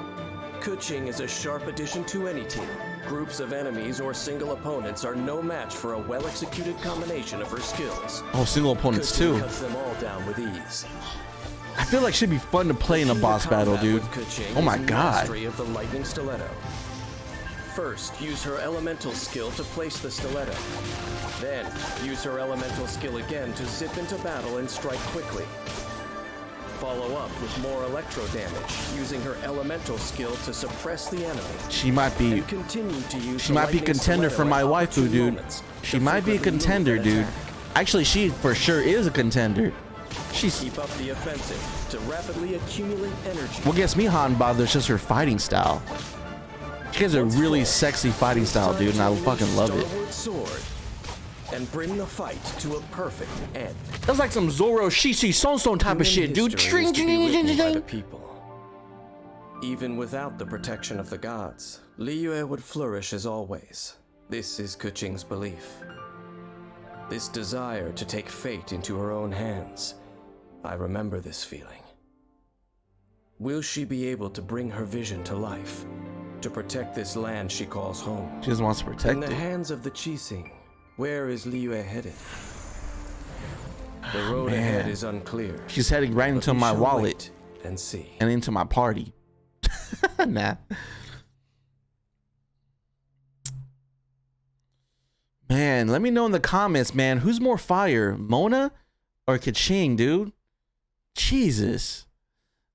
[SPEAKER 2] Kuching is a sharp addition to any team. Groups of enemies or single opponents are no match for a well-executed combination of her skills.
[SPEAKER 1] Oh, single opponents
[SPEAKER 2] Kuching
[SPEAKER 1] too.
[SPEAKER 2] cuts them all down with ease.
[SPEAKER 1] I feel like should be fun to play in a
[SPEAKER 2] Key to
[SPEAKER 1] boss battle,
[SPEAKER 2] combat
[SPEAKER 1] dude.
[SPEAKER 2] with Kuching
[SPEAKER 1] Oh my
[SPEAKER 2] is
[SPEAKER 1] god.
[SPEAKER 2] mastery of the lightning stiletto. First, use her elemental skill to place the stiletto. Then, use her elemental skill again to zip into battle and strike quickly. Follow up with more electro damage, using her elemental skill to suppress the enemy.
[SPEAKER 1] She might be.
[SPEAKER 2] And continue to use
[SPEAKER 1] She
[SPEAKER 2] the
[SPEAKER 1] might be
[SPEAKER 2] lightning
[SPEAKER 1] contender for
[SPEAKER 2] stiletto
[SPEAKER 1] my
[SPEAKER 2] at
[SPEAKER 1] waifu,
[SPEAKER 2] opportune
[SPEAKER 1] dude.
[SPEAKER 2] moments
[SPEAKER 1] She
[SPEAKER 2] to
[SPEAKER 1] might be a
[SPEAKER 2] frequently move
[SPEAKER 1] contender,
[SPEAKER 2] and
[SPEAKER 1] dude.
[SPEAKER 2] attack.
[SPEAKER 1] Actually, she for sure is a contender. She's.
[SPEAKER 2] Keep up the offensive to rapidly accumulate energy.
[SPEAKER 1] What gets me hot and bothered is just her fighting style. She has a really sexy fighting style, dude, and I fucking love it.
[SPEAKER 2] Stalwart sword and bring the fight to a perfect end.
[SPEAKER 1] That's like some Zoro Shishi Sonson type of shit, dude.
[SPEAKER 2] History is to be written by the people. Even without the protection of the gods, Liyue would flourish as always. This is Keqing's belief. This desire to take fate into her own hands. I remember this feeling. Will she be able to bring her vision to life? To protect this land she calls home?
[SPEAKER 1] She just wants to protect
[SPEAKER 2] In the
[SPEAKER 1] it.
[SPEAKER 2] hands of the Qixing, where is Liyue headed? The road
[SPEAKER 1] Man.
[SPEAKER 2] ahead is unclear.
[SPEAKER 1] She's heading right into
[SPEAKER 2] We
[SPEAKER 1] my
[SPEAKER 2] shall
[SPEAKER 1] wallet
[SPEAKER 2] wait and see.
[SPEAKER 1] and into my party. Nah. Man, let me know in the comments, man, who's more fire, Mona or Keqing, dude? Jesus.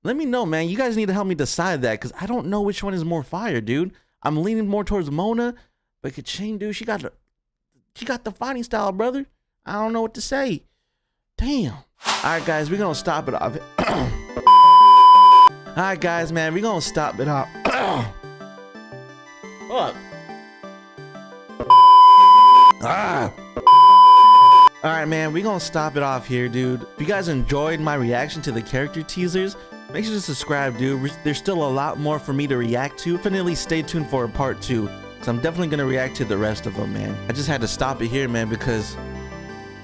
[SPEAKER 1] Let me know, man. You guys need to help me decide that, because I don't know which one is more fire, dude. I'm leaning more towards Mona, but Keqing, dude, she got the fighting style, brother. I don't know what to say. Damn. All right, guys, we're gonna stop it off. All right, guys, man, we're gonna stop it off. Fuck. Ah. All right, man, we're gonna stop it off here, dude. If you guys enjoyed my reaction to the character teasers, make sure to subscribe, dude. There's still a lot more for me to react to. Definitely stay tuned for a part 2, because I'm definitely gonna react to the rest of them, man. I just had to stop it here, man, because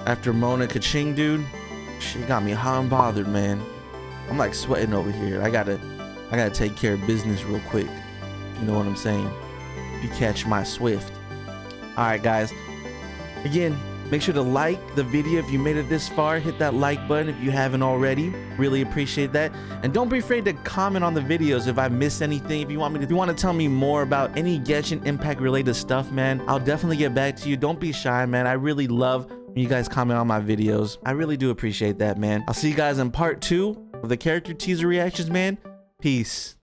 [SPEAKER 1] after Mona Keqing, dude, she got me hot and bothered, man. I'm like sweating over here. I gotta take care of business real quick. You know what I'm saying? If you catch my Swift. All right, guys. Again, make sure to like the video if you made it this far. Hit that like button if you haven't already. Really appreciate that. And don't be afraid to comment on the videos if I missed anything. If you want to tell me more about any Genshin Impact related stuff, man, I'll definitely get back to you. Don't be shy, man. I really love when you guys comment on my videos. I really do appreciate that, man. I'll see you guys in part 2 of the character teaser reactions, man. Peace.